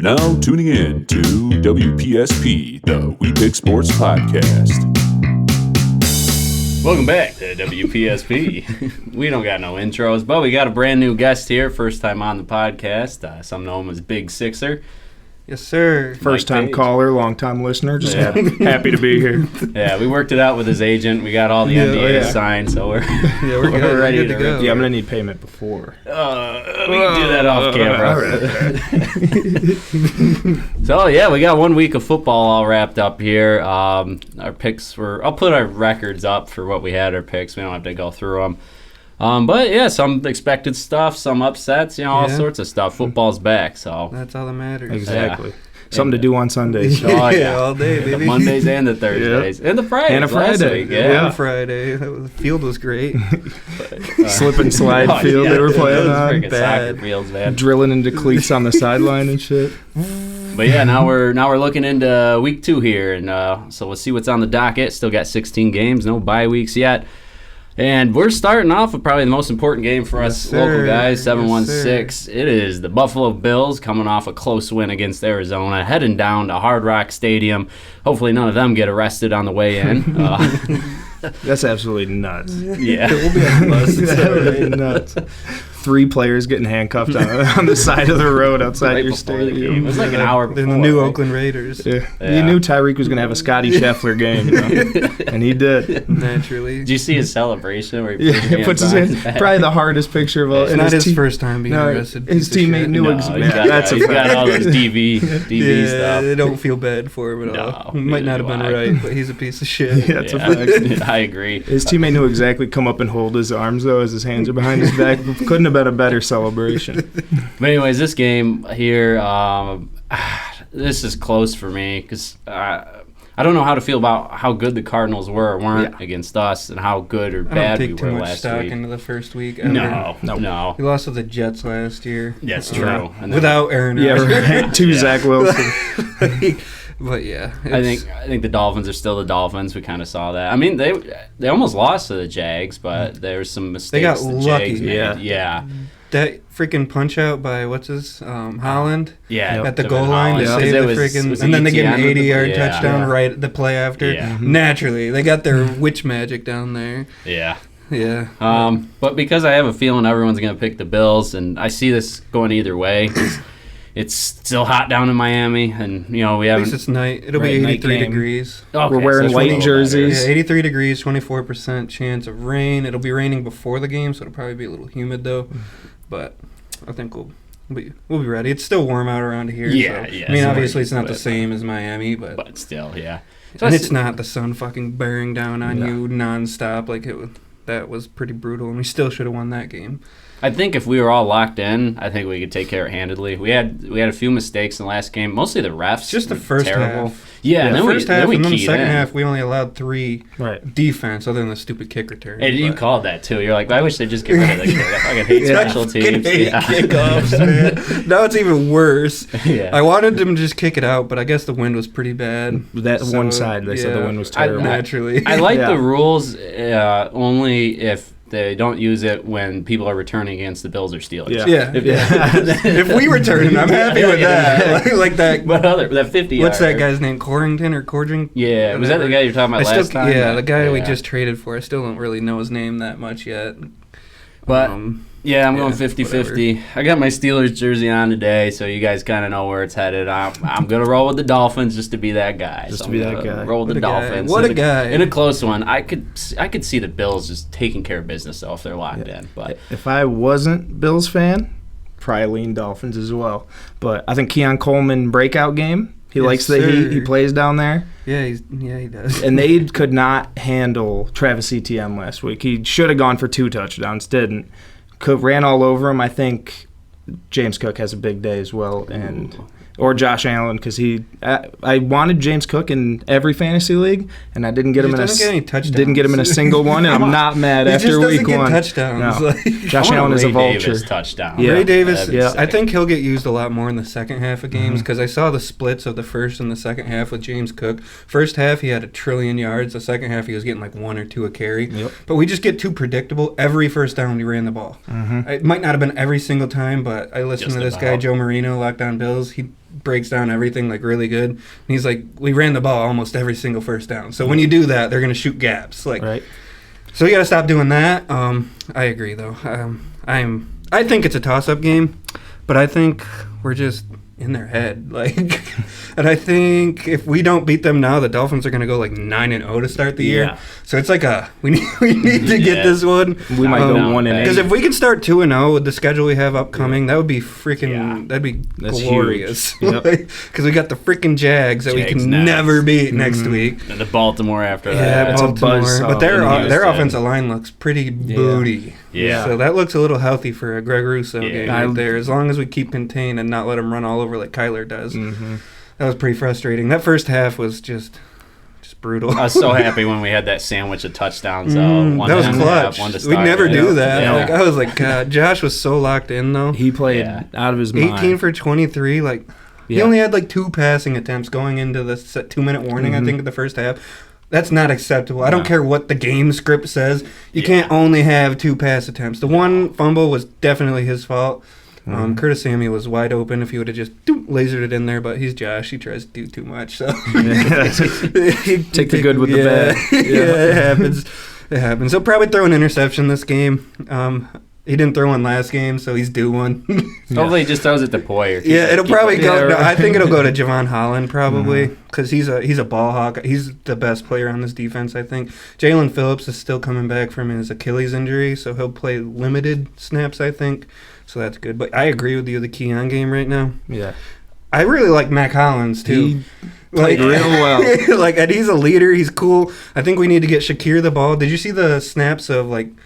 You're now tuning in to WPSP, the We Pick Sports Podcast. Welcome back to WPSP. We don't got no intros, but we got a brand new guest here, first time on the podcast. Some know him as Big Sixer. Yes, sir. First time caller, long time listener. Just happy to be here. Yeah, we worked it out with his agent. We got all the NDAs signed, so we're we're ready to go. Yeah, I'm gonna need payment before. We can do that off camera. So yeah, we got 1 week of football all wrapped up here. Our picks were. I'll put our records up for what we had. Our picks. We don't have to go through them. But yeah, some expected stuff, some upsets, all sorts of stuff. Football's back, so that's all that matters. Exactly. Yeah. Something to do on Sundays. Oh, yeah. All day, baby. The Mondays and the Thursdays. And the Fridays. And a Friday. Yeah. And Friday. The field was great. Slip and slide field they were playing on. Soccer fields, man. Drilling into cleats on the sideline and shit. But yeah, now we're looking into week 2 here, and so we'll see what's on the docket. Still got 16 games, no bye weeks yet. And we're starting off with probably the most important game for us local guys, 7-1-6. It is the Buffalo Bills coming off a close win against Arizona, heading down to Hard Rock Stadium. Hopefully none of them get arrested on the way in. That's absolutely nuts. Yeah. It will be on the bus. It's absolutely nuts. 3 players getting handcuffed on the side of the road outside Right your before the stadium. game. It was like an hour before. The new right? Oakland Raiders. Yeah. You knew Tyreek was going to have a Scotty Scheffler game, and he did. Naturally. Did you see his celebration where he puts his hand, probably the hardest picture of all. It's not his first time being arrested. His teammate knew exactly. He's got all those DV stuff. They don't feel bad for him at all. He might not have been right, but he's a piece of shit. Yeah, that's a fact. I agree. His teammate knew exactly come up and hold his arms, though, as his hands are behind his back. Couldn't have been a better celebration. But anyways, this game here, this is close for me because I don't know how to feel about how good the Cardinals were or weren't against us and how good or bad we were last week. I don't take too much stock into the first week ever. No. We lost to the Jets last year. That's true. And without Aaron Rodgers. Yeah, right. To Zach Wilson. But yeah, I think the Dolphins are still the Dolphins. We kind of saw that. I mean, they almost lost to the Jags, but there were some mistakes. They got the lucky. Jags made. Yeah. That freaking punch out by Holland at the goal line to save the freaking, and then they get an 80-yard touchdown right the play after. Yeah. Naturally, they got their witch magic down there. Yeah. Yeah. But because I have a feeling everyone's going to pick the Bills, and I see this going either way. It's still hot down in Miami, and we haven't. At least it's night. It'll be 83 degrees. Okay, we're wearing white jerseys. Yeah, 83 degrees, 24% chance of rain. It'll be raining before the game, so it'll probably be a little humid though. But I think we'll be ready. It's still warm out around here. Yeah, so. yeah. I mean, obviously it's not the same as Miami, but still, yeah. And it's not the sun fucking bearing down on you nonstop like it. That was pretty brutal, and we still should have won that game. I think if we were all locked in, I think we could take care of it handedly. We had a few mistakes in the last game, mostly the refs. Just the first half. Yeah, and then the first half, and then the second in. half, we only allowed 3 defense, other than the stupid kick return. And you called that too. You're like, I wish they'd just get rid of the kick. I fucking hate special teams. Kickoffs, man. Now it's even worse. Yeah. I wanted them to just kick it out, but I guess the wind was pretty bad. One side, they said the wind was terrible. Naturally. I like the rules only if they don't use it when people are returning against the Bills or Steelers. Yeah. If we return, I'm happy with that. Like that. But that 50. What's that guy's name? Corrington or Cordring? Yeah. Was that the guy you're talking about last time? Yeah, the guy we just traded for. I still don't really know his name that much yet. But I'm going 50-50. I got my Steelers jersey on today, so you guys kind of know where it's headed. I'm going to roll with the Dolphins just to be that guy. Roll with the Dolphins. What a guy. In a close one. I could see the Bills just taking care of business, though, if they're locked in. But if I wasn't Bills fan, probably lean Dolphins as well. But I think Keon Coleman breakout game. He likes the heat. He plays down there. Yeah, he does. And they could not handle Travis Etienne last week. He should have gone for 2 touchdowns, didn't. Ran all over him. I think James Cook has a big day as well, or Josh Allen, because I wanted James Cook in every fantasy league, and I didn't get him in a single one, and I'm not mad after week 1. Touchdowns. No. Josh Allen is a vulture. Touchdown. Yeah. Ray Davis, I think he'll get used a lot more in the second half of games because I saw the splits of the first and the second half with James Cook. First half, he had 1 trillion yards. The second half, he was getting like 1 or 2 a carry. But we just get too predictable. Every first down, we ran the ball. It might not have been every single time, but I listened to this guy, Joe Marino, Locked On Bills. He breaks down everything like really good. And he's like, we ran the ball almost every single first down. So when you do that, they're going to shoot gaps. Like, right. So you got to stop doing that. I agree, though. I think it's a toss-up game, but I think we're just in their head. Like, and I think if we don't beat them now, the Dolphins are going to go like 9-0 to start the year. So it's like we need to get this one. We might go 1-8. Because if we can start 2-0 with the schedule we have upcoming, that would be freaking. That'd be glorious. Because we got the freaking Jags that we can never beat next week, and the Baltimore after that. Yeah, Baltimore. But their offensive line looks pretty booty. Yeah. So that looks a little healthy for a Greg Russo game right there. As long as we keep contained and not let him run all over like Kyler does. That was pretty frustrating. That first half was just brutal. I was so happy when we had that sandwich of touchdowns. That was clutch. We never do that. Yeah. Like, I was like, God, Josh was so locked in though. He played out of his mind. 18 for 23. Like he only had like 2 passing attempts going into the 2-minute warning. I think in the first half. That's not acceptable. I don't care what the game script says. You can't only have 2 pass attempts. The one fumble was definitely his fault. Curtis Samuel was wide open if he would have just lasered it in there, but he's Josh. He tries to do too much. So Take the good with the bad. It happens. It happens. He'll probably throw an interception this game. He didn't throw one last game, so he's due one. Hopefully he just throws it to Poyer. It'll probably go. No, I think it'll go to Javon Holland probably because he's a ball hawk. He's the best player on this defense, I think. Jalen Phillips is still coming back from his Achilles injury, so he'll play limited snaps, I think. So that's good. But I agree with you, the Keon game right now. Yeah. I really like Mac Hollins, too. He played real well. And he's a leader. He's cool. I think we need to get Shakir the ball. Did you see the snaps of, them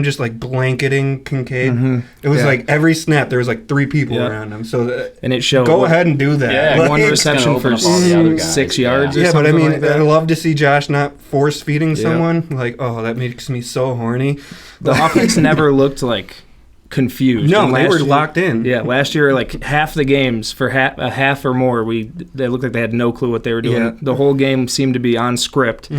just, blanketing Kincaid? It was, every snap, there was, 3 people around him. So and it showed. Go ahead and do that. Yeah, one reception for 6 yards or something but I mean, I'd love to see Josh not force-feeding someone. That makes me so horny. The offense never looked, confused. No, they were locked in. Yeah, last year, half the games for a half or more, they looked like they had no clue what they were doing. Yeah. The whole game seemed to be on script,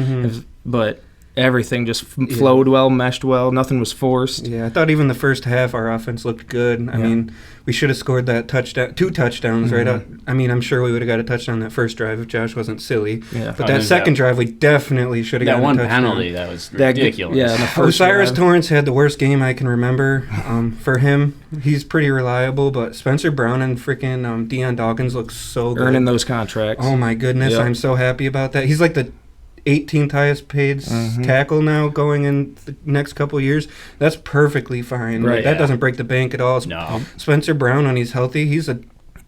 but everything just flowed well, meshed well. Nothing was forced. Yeah, I thought even the first half our offense looked good. I mean, we should have scored that touchdown, 2 touchdowns right out. I mean, I'm sure we would have got a touchdown that first drive if Josh wasn't silly. Yeah. But that second drive, we definitely should have got a touchdown. That one penalty, that was ridiculous. Osiris Torrance had the worst game I can remember. For him, he's pretty reliable, but Spencer Brown and freaking Deion Dawkins look so good. Earning those contracts. Oh, my goodness. I'm so happy about that. He's like the 18th highest paid tackle now going in the next couple of years. That's perfectly fine. Right, that doesn't break the bank at all. No. Spencer Brown, when he's healthy, he's a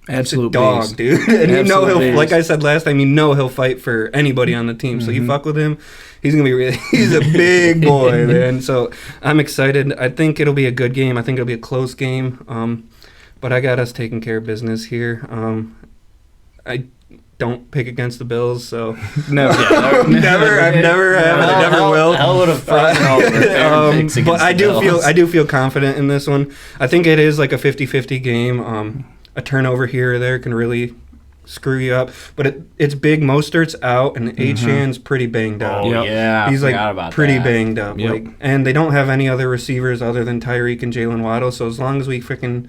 absolute dog, beast. dude. And he'll, like I said last time, he'll fight for anybody on the team. So you fuck with him, he's gonna be he's a big boy, man. So I'm excited. I think it'll be a good game. I think it'll be a close game. But I got us taking care of business here. I don't pick against the Bills, so never. I've never will. Hell would have frozen over. But I do feel confident in this one. I think it is like a 50-50 game. A turnover here or there can really screw you up. But it's big. Mostert's out, and Achan's pretty banged up. Oh yeah, he's pretty banged up. Yep. And they don't have any other receivers other than Tyreek and Jalen Waddle. So as long as we freaking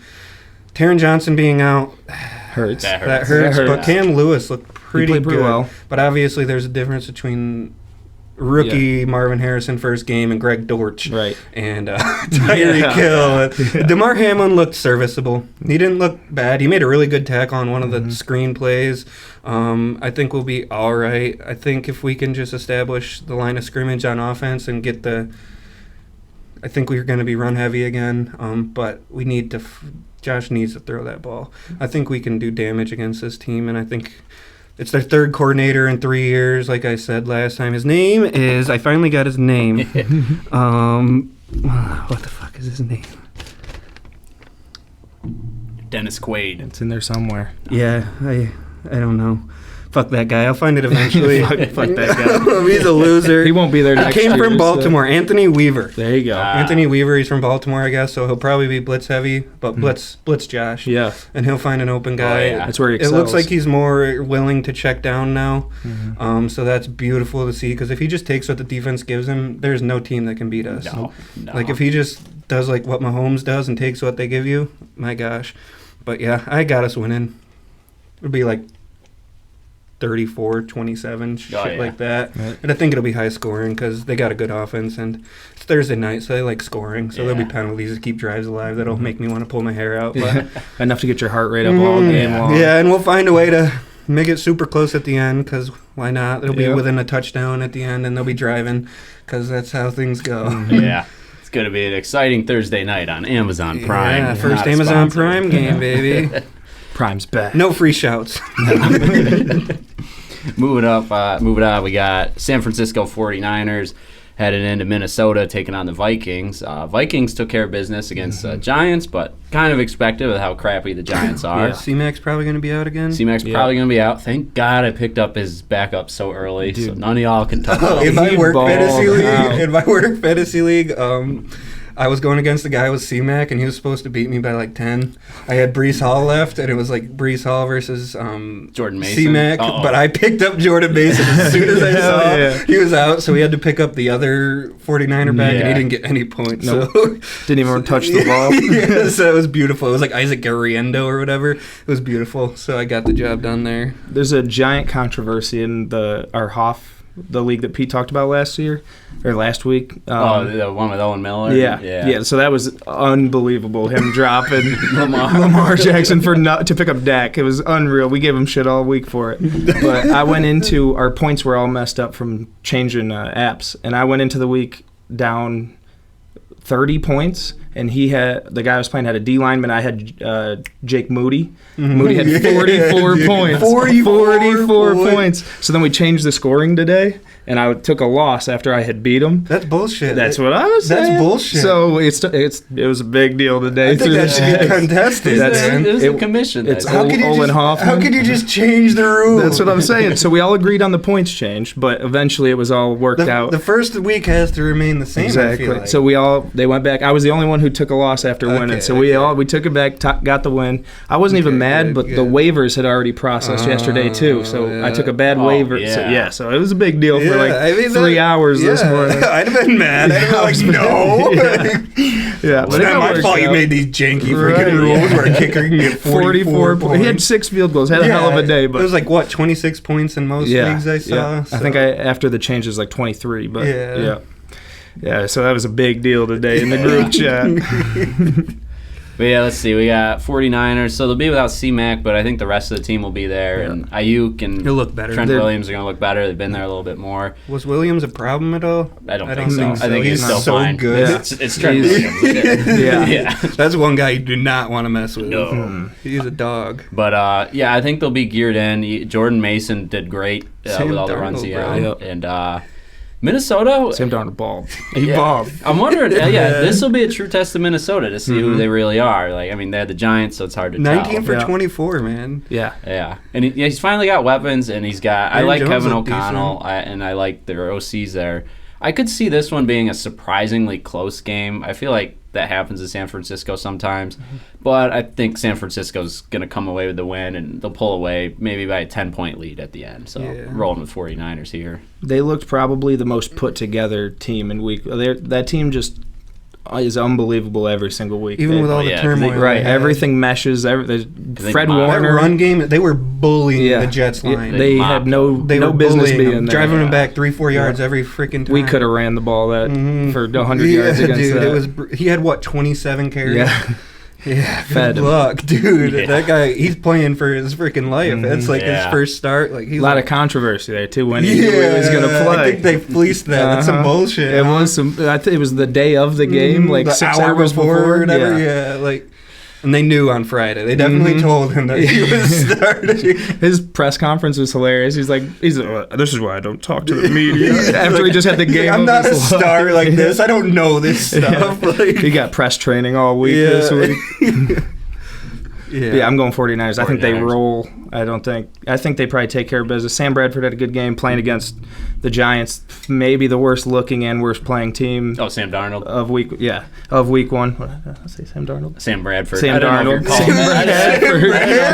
Taron Johnson being out hurts. That hurts. But Cam Lewis looked pretty good. Well. But obviously, there's a difference between rookie Marvin Harrison first game and Greg Dortch, right? And Tyreek Hill. DeMar Hamlin looked serviceable. He didn't look bad. He made a really good tackle on one of the screen plays. I think we'll be all right. I think if we can just establish the line of scrimmage on offense and get I think we're going to be run heavy again. But we need to. Josh needs to throw that ball. I think we can do damage against this team, and I think it's their 3rd coordinator in 3 years, like I said last time. His name is, I finally got his name. What the fuck is his name? Dennis Quaid. It's in there somewhere. Yeah, I don't know. Fuck that guy. I'll find it eventually. Fuck that guy. He's a loser. He won't be there next year. He came from Baltimore. So. Anthony Weaver. There you go. Anthony Weaver. He's from Baltimore, I guess, so he'll probably be blitz heavy, but blitz Josh. Yeah. And he'll find an open guy. Oh, yeah. That's where he excels. It looks like he's more willing to check down now. So that's beautiful to see, because if he just takes what the defense gives him, there's no team that can beat us. No. Like if he just does like what Mahomes does and takes what they give you, my gosh. But yeah, I got us winning. It'd be like 34-27, shit like that. Right. And I think it'll be high scoring because they got a good offense, and it's Thursday night, so they like scoring. So there'll be penalties to keep drives alive. That'll make me want to pull my hair out. But enough to get your heart rate up all game long. Yeah, and we'll find a way to make it super close at the end because why not? It'll be within a touchdown at the end, and they'll be driving because that's how things go. Yeah. It's going to be an exciting Thursday night on Amazon Prime. Yeah, first Amazon Prime game, baby. Prime's back. No free shouts. Moving on, we got San Francisco 49ers headed into Minnesota, taking on the Vikings. Vikings took care of business against Giants, but kind of expected with how crappy the Giants are. C-Mac's probably going to be out again. C-Mac's probably going to be out. Thank God I picked up his backup so early, so none of y'all can touch him. In my work fantasy league, I was going against the guy with C-Mac, and he was supposed to beat me by like 10. I had Breece Hall left, and it was like Breece Hall versus Jordan Mason. C-Mac. But I picked up Jordan Mason as soon as I saw he was out, so we had to pick up the other 49er back, and he didn't get any points. Nope. So. Didn't even touch the ball. So it was beautiful. It was like Isaac Garriendo or whatever. It was beautiful, so I got the job done there. There's a giant controversy in our the league that Pete talked about last week. The one with Owen Miller? Yeah. So that was unbelievable, him dropping Lamar Jackson to pick up Dak. It was unreal. We gave him shit all week for it. But I went into, our points were all messed up from changing apps, and I went into the week down 30 points, and the guy I was playing had a D lineman. I had Jake Moody. Moody had 44 points. 44 points. So then we changed the scoring today, and I took a loss after I had beat him. That's bullshit. That's what I was saying. That's bullshit. So it was a big deal today. I think that should be contested. It was a commission. It's Olin Hoffman. How could you just change the rules? That's what I'm saying. So we all agreed on the points change, but eventually it was all worked out. The first week has to remain the same. Exactly. I feel like. So they went back. I was the only one who took a loss after winning. So we took it back, got the win. I wasn't even mad, but the waivers had already processed yesterday too. So I took a bad waiver. So it was a big deal for 3 hours this morning. I'd have been mad. I'd have been like, no. It's not my fault you made these janky freaking rules where a kicker can get 44 points. He had 6 field goals. Had a hell of a day. But it was like, 26 points in most leagues I saw? Yeah. So. I think after the changes, like 23. But yeah, so that was a big deal today in the group chat. But yeah, let's see. We got 49ers, so they'll be without C-Mac, but I think the rest of the team will be there. Yeah. And Ayuk and he'll look better. Trent Williams are going to look better. They've been there a little bit more. Was Williams a problem at all? I don't think so. I think he's still so fine. Good. Yeah. It's Trent Williams. Yeah. That's one guy you do not want to mess with. No. He's a dog. But, I think they'll be geared in. Jordan Mason did great with all the runs he had. Yep. And Minnesota. Sam Darnold balled. He balled. I'm wondering. This will be a true test of Minnesota to see who they really are. They had the Giants, so it's hard to 19 tell. for 24, man. Yeah. And he's finally got weapons, and he's got. I like Kevin O'Connell, and I like their OCs there. I could see this one being a surprisingly close game. I feel like that happens in San Francisco sometimes, but I think San Francisco's going to come away with the win, and they'll pull away maybe by a 10-point lead at the end. So rolling with 49ers here. They looked probably the most put together team in week. That team just is unbelievable every single week. Even with all the turmoil. Right. Everything meshes. Fred Warner. That run game, they were bullying the Jets line. They had no business being there. Driving them back 3-4 yards every freaking time. We could have ran the ball for 100 yards against that. He had, 27 carries? Yeah. Good luck, dude. That guy, he's playing for his freaking life. That's like his first start. He's a lot of controversy there too when he was going to play. I think they fleeced that. That's some bullshit. It was some. I think it was the day of the game, like the 6 hour hours before. Or whatever. And they knew on Friday. They definitely told him that he was starting. His press conference was hilarious. He's like, this is why I don't talk to the media. After he just had the game. I'm not a star like this. I don't know this stuff. He got press training all week this week. Yeah, I'm going 49ers. I think they roll. I think they probably take care of business. Sam Bradford had a good game playing against the Giants, maybe the worst looking and worst playing team. Oh, Sam Darnold of week 1. What did I say? Sam Darnold. Sam Bradford. Sam Darnold.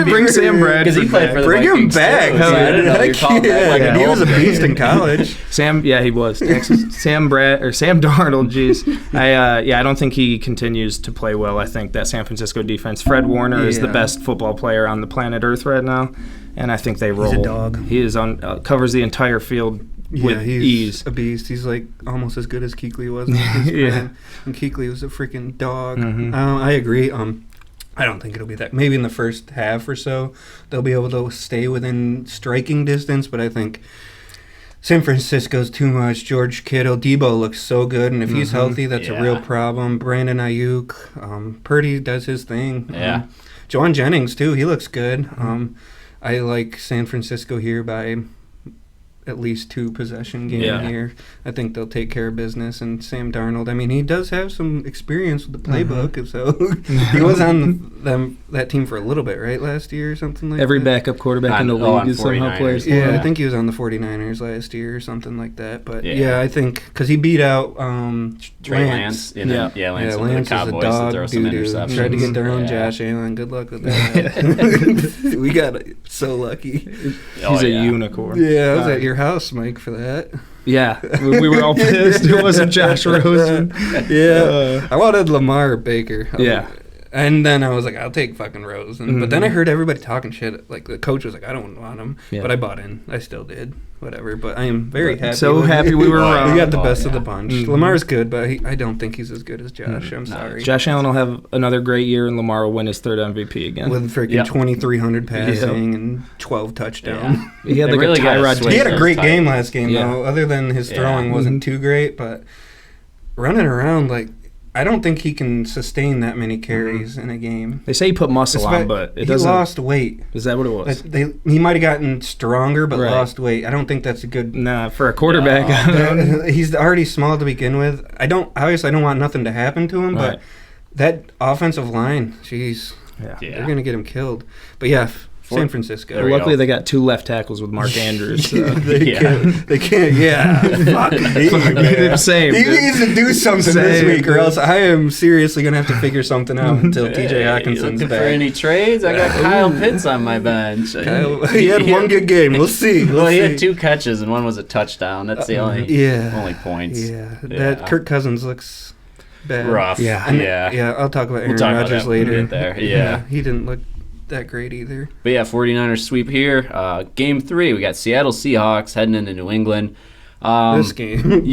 Bring Sam Bradford. Because he played for the Bring him back. I didn't know you called that. He was a beast in college. He was. Texas. Sam Darnold. Jeez. I don't think he continues to play well. I think that San Francisco defense. Fred Warner is the best football player on the planet Earth right now, and I think they roll. He's a dog. He is on covers the entire field with ease. A beast. He's like almost as good as Kuechly was. And Kuechly was a freaking dog. Mm-hmm. I agree. I don't think it'll be that. Maybe in the first half or so, they'll be able to stay within striking distance, but I think San Francisco's too much. George Kittle, Debo looks so good, and if he's healthy, that's a real problem. Brandon Ayuk, Purdy does his thing. Yeah. Juwan Jennings, too, he looks good. I like San Francisco here by at least 2 possession game here. I think they'll take care of business. And Sam Darnold, I mean, he does have some experience with the playbook, so he was on that team for a little bit, right, last year or something like Every that? backup quarterback in the league is somehow players. Yeah, I think he was on the 49ers last year or something like that. But I think because he beat out Trey Lance. Lance the Cowboys is a dog throw some interceptions. Tried to get their own Josh Allen. Good luck with that. We got so lucky. He's a unicorn. Yeah, I was at your house, Mike, for that. Yeah, we were all pissed. It wasn't Josh Rosen. I wanted Lamar or Baker. And then I was like, I'll take fucking Rosen. But then I heard everybody talking shit. Like, the coach was like, I don't want him. But I bought in. I still did. Whatever. But I am very happy. So happy we were wrong. We got the best of the bunch. Lamar's good, but I don't think he's as good as Josh. I'm sorry. Josh Allen will have another great year, and Lamar will win his 3rd MVP again. With freaking 2,300 passing and 12 touchdowns. He had like a Tyrod. He had a great game last game, though. Other than his throwing wasn't too great, but running around, like, I don't think he can sustain that many carries in a game. They say he put muscle on, but it doesn't. He lost weight. Is that what it was? He might have gotten stronger, but lost weight. I don't think that's a good. Nah, for a quarterback. He's already small to begin with. I don't want nothing to happen to him, but that offensive line, jeez, they're gonna get him killed. But San Francisco. Luckily, they got 2 left tackles with Mark Andrews. So. They can't. Yeah. Fuck me. Same. He needs to do something this week, or else I am seriously going to have to figure something out until T.J. Hawkinson's looking back. for any trades? I got Kyle Pitts on my bench. He had one good game. We'll see. He had 2 catches, and one was a touchdown. That's the only points. Yeah. That Kirk Cousins looks bad. Rough. Yeah. I'll talk about Aaron Rodgers later. Yeah. He didn't look that great either. But 49ers sweep here. Game 3, we got Seattle Seahawks heading into New England. This game.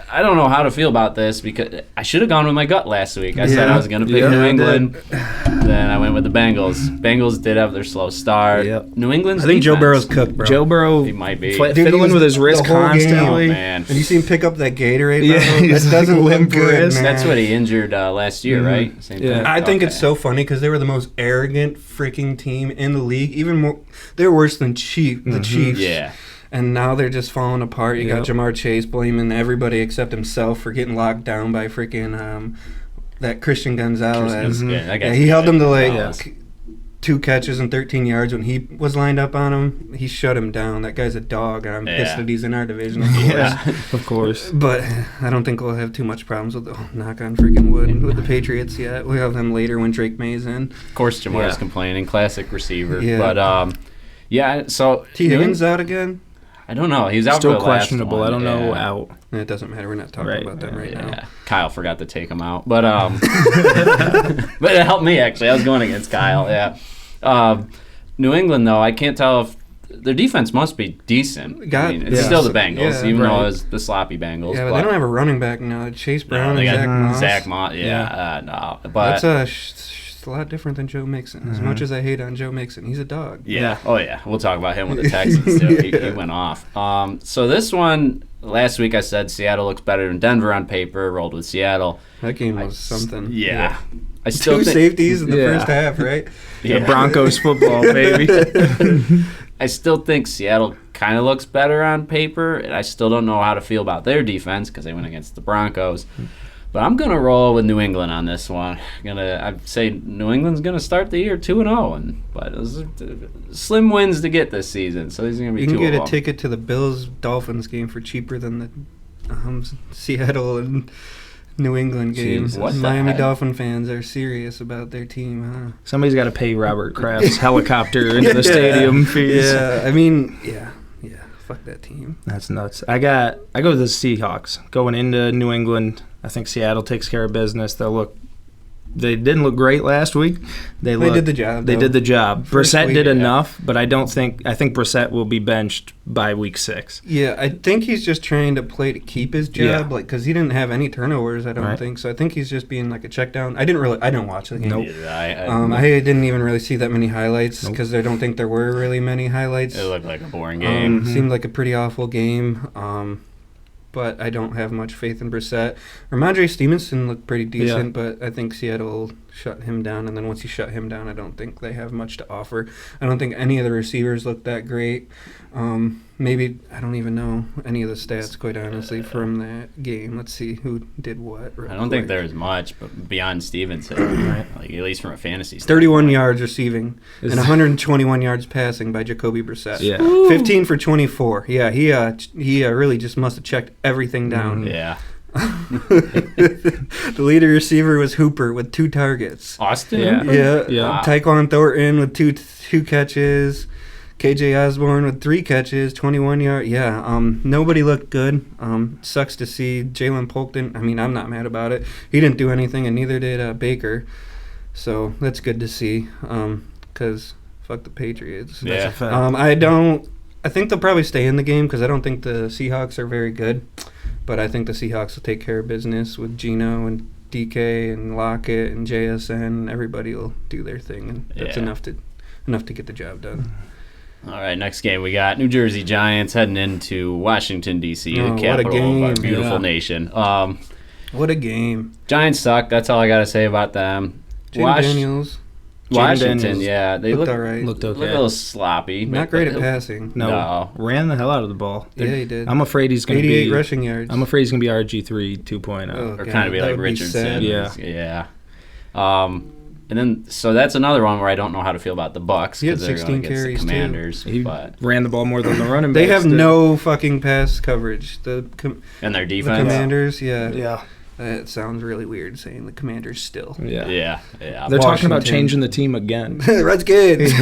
I don't know how to feel about this because I should have gone with my gut last week. I said I was going to pick New England. Then I went with the Bengals. Bengals did have their slow start. New England's I think Joe Burrow's cooked, bro. Joe Burrow, he might be fiddling with his wrist constantly. Oh, man. And you see him pick up that Gatorade. That doesn't look good, man. That's what he injured last year, right? Same thing. I think it's so funny because they were the most arrogant freaking team in the league. Even more, they're worse than the Chiefs. Yeah. And now they're just falling apart. You got Jamar Chase blaming everybody except himself for getting locked down by freaking that Christian Gonzalez. He held him to 2 catches and 13 yards when he was lined up on him. He shut him down. That guy's a dog, and I'm pissed that he's in our division, of course. Of course. But I don't think we'll have too much problems with knock on freaking wood with the Patriots yet. We'll have them later when Drake May's in. Of course, Jamar's complaining. Classic receiver. But, so... T. Higgins out again? I don't know. He's out still for the questionable. Last one. I don't know. Out. It doesn't matter. We're not talking about them right now. Kyle forgot to take him out, but but it helped me actually. I was going against Kyle. Yeah. New England though, I can't tell if their defense must be decent. It's still the Bengals, even though it's the sloppy Bengals. Yeah, but they don't have a running back now. Chase Brown and Zach Moss. No, but that's a lot different than Joe Mixon. As much as I hate on Joe Mixon, he's a dog. Yeah. Oh, yeah. We'll talk about him with the Texans, too. He went off. So this one, last week I said Seattle looks better than Denver on paper, rolled with Seattle. That game was something. Yeah. I still 2 safeties in the first half, right? Broncos football, baby. I still think Seattle kind of looks better on paper, and I still don't know how to feel about their defense because they went against the Broncos. But I'm gonna roll with New England on this one. I'd say New England's gonna start the year 2-0, but those are slim wins to get this season. So these are gonna be. You can get a ticket to the Bills-Dolphins game for cheaper than the Seattle and New England games. Miami Dolphin fans are serious about their team, huh? Somebody's got to pay Robert Kraft's helicopter into the stadium fees. Yeah, I mean, yeah. Fuck that team. That's nuts. I go with the Seahawks going into New England. I think Seattle takes care of business. They didn't look great last week. They did the job. They did the job. Brissett did enough, but I think Brissett will be benched by week 6. Yeah, I think he's just trying to play to keep his job, because he didn't have any turnovers. I don't think so. I think he's just being like a check down. I didn't watch the game. Nope. I didn't even really see that many highlights because I don't think there were really many highlights. It looked like a boring game. Seemed like a pretty awful game. But I don't have much faith in Brissett. Ramondre Stevenson looked pretty decent, but I think Seattle will shut him down. And then once you shut him down, I don't think they have much to offer. I don't think any of the receivers looked that great. Maybe, I don't even know any of the stats, quite honestly, from that game. Let's see who did what. I don't think there was much, but beyond Stevenson, like, at least from a fantasy standpoint. 31 yards receiving and 121 yards passing by Jacoby Brissett. Yeah. 15 for 24. Yeah, he really just must have checked everything down. Yeah. The leader receiver was Hooper with 2 targets. Austin? Yeah. Wow. Tyquan Thornton with two catches. KJ Osborne with 3 catches, 21 yards. Yeah, nobody looked good. Sucks to see Jalen Polkton. I mean, I'm not mad about it. He didn't do anything, and neither did Baker. So that's good to see, because fuck the Patriots. Yeah. That's a fact. I think they'll probably stay in the game because I don't think the Seahawks are very good. But I think the Seahawks will take care of business with Geno and DK and Lockett and JSN. Everybody will do their thing, and that's enough to get the job done. All right, next game we got New Jersey Giants heading into Washington, D.C., the capital of our beautiful nation. What a game. Giants suck. That's all I got to say about them. Daniels. Washington, they looked all right. Looked okay. Looked a little sloppy. Not great at passing. No. Ran the hell out of the ball. Yeah, he did. I'm afraid he's going to be 88 rushing yards. I'm afraid he's going to be RG3 2.0. Or kind of be like Richardson. Yeah. And then, so that's another one where I don't know how to feel about the Bucs because they're going against the Commanders. He ran the ball more than the running backs. They have no fucking pass coverage. And their defense. The Commanders, Yeah. It sounds really weird saying the Commanders still. Yeah. They're talking about changing the team again. Redskins.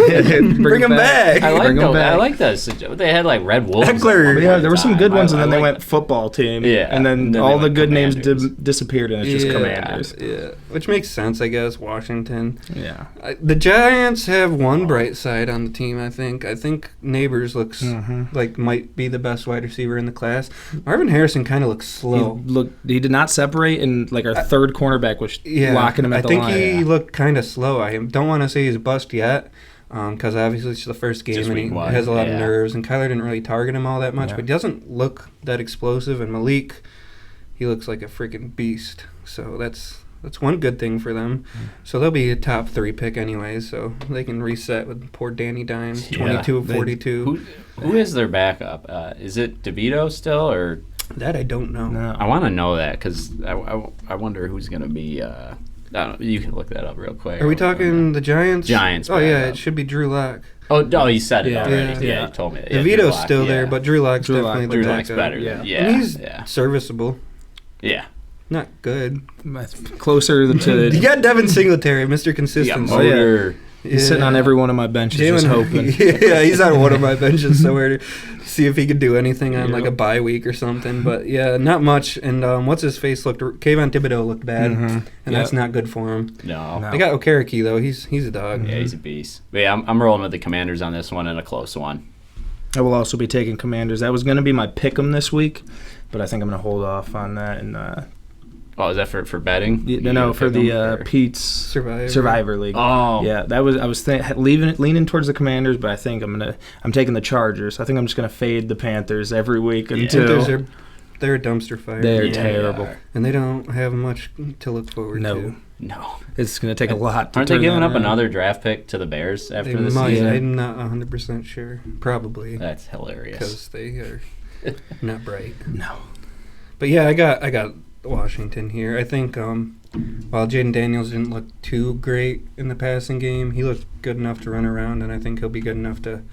Bring them back. I like those. They had like Red Wolves. Eckler. Yeah, there were some good ones, and then they went football team. Yeah. And then all the good names disappeared, and it's just Commanders. Yeah, which makes sense, I guess, Washington. Yeah. The Giants have one bright side on the team, I think. I think Neighbors looks like might be the best wide receiver in the class. Marvin Harrison kind of looks slow. He did not separate, and like our third cornerback was locking him at the line. I think he looked kind of slow. I don't want to say he's a bust yet, because obviously it's the first game and he has a lot of nerves, and Kyler didn't really target him all that much, but he doesn't look that explosive, and Malik, he looks like a freaking beast. So that's one good thing for them. So they'll be a top 3 pick anyways, so they can reset with poor Danny Dimes, 22 of 42. Who is their backup? Is it DeVito still, or... That I don't know. No. I want to know that because I wonder who's going to be. I don't know. You can look that up real quick. Are we talking the Giants? Giants. Oh, yeah, it should be Drew Lock. Oh, you said it already. Yeah, you told me that. DeVito's still there, but Drew Lock's definitely the backup. Drew Lock's better. Yeah. And he's serviceable. Yeah. Not good. Closer to... You got Devin Singletary, Mr. Consistency. He's sitting on every one of my benches just hoping. Yeah, he's on one of my benches somewhere to see if he could do anything on like a bye week or something. But yeah, not much. And what's his face looked? Kayvon Thibodeau looked bad, and that's not good for him. No. They got Okereke though. He's a dog. Yeah, he's a beast. But yeah, I'm rolling with the Commanders on this one and a close one. I will also be taking Commanders. That was going to be my pick'em this week, but I think I'm going to hold off on that and. Oh, is that for betting? No, for the Pete's Survivor League. Oh, yeah, that was I was leaning towards the Commanders, but I think I'm taking the Chargers. I think I'm just gonna fade the Panthers every week until they're a dumpster fire. They're terrible, and they don't have much to look forward to. No, it's gonna take a lot. Aren't they giving up another draft pick to the Bears after this season? I'm not 100% sure. Probably. That's hilarious because they are not bright. No, but yeah, I got Washington here. I think while Jaden Daniels didn't look too great in the passing game, he looked good enough to run around, and I think he'll be good enough to,